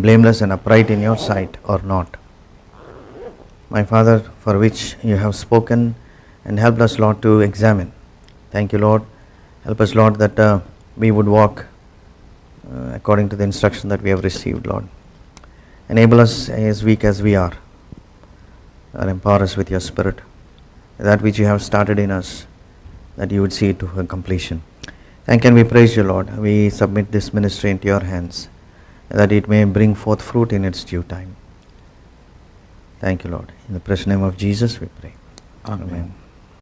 [SPEAKER 1] blameless and upright in your sight or not. My Father, for which you have spoken and helped us, Lord, to examine. Thank you, Lord. Help us, Lord, that we would walk according to the instruction that we have received, Lord. Enable us as weak as we are, and empower us with your Spirit, that which you have started in us, that you would see it to completion. Thank and we praise you, Lord. We submit this ministry into your hands, that it may bring forth fruit in its due time. Thank you, Lord. In the precious name of Jesus we pray. Amen.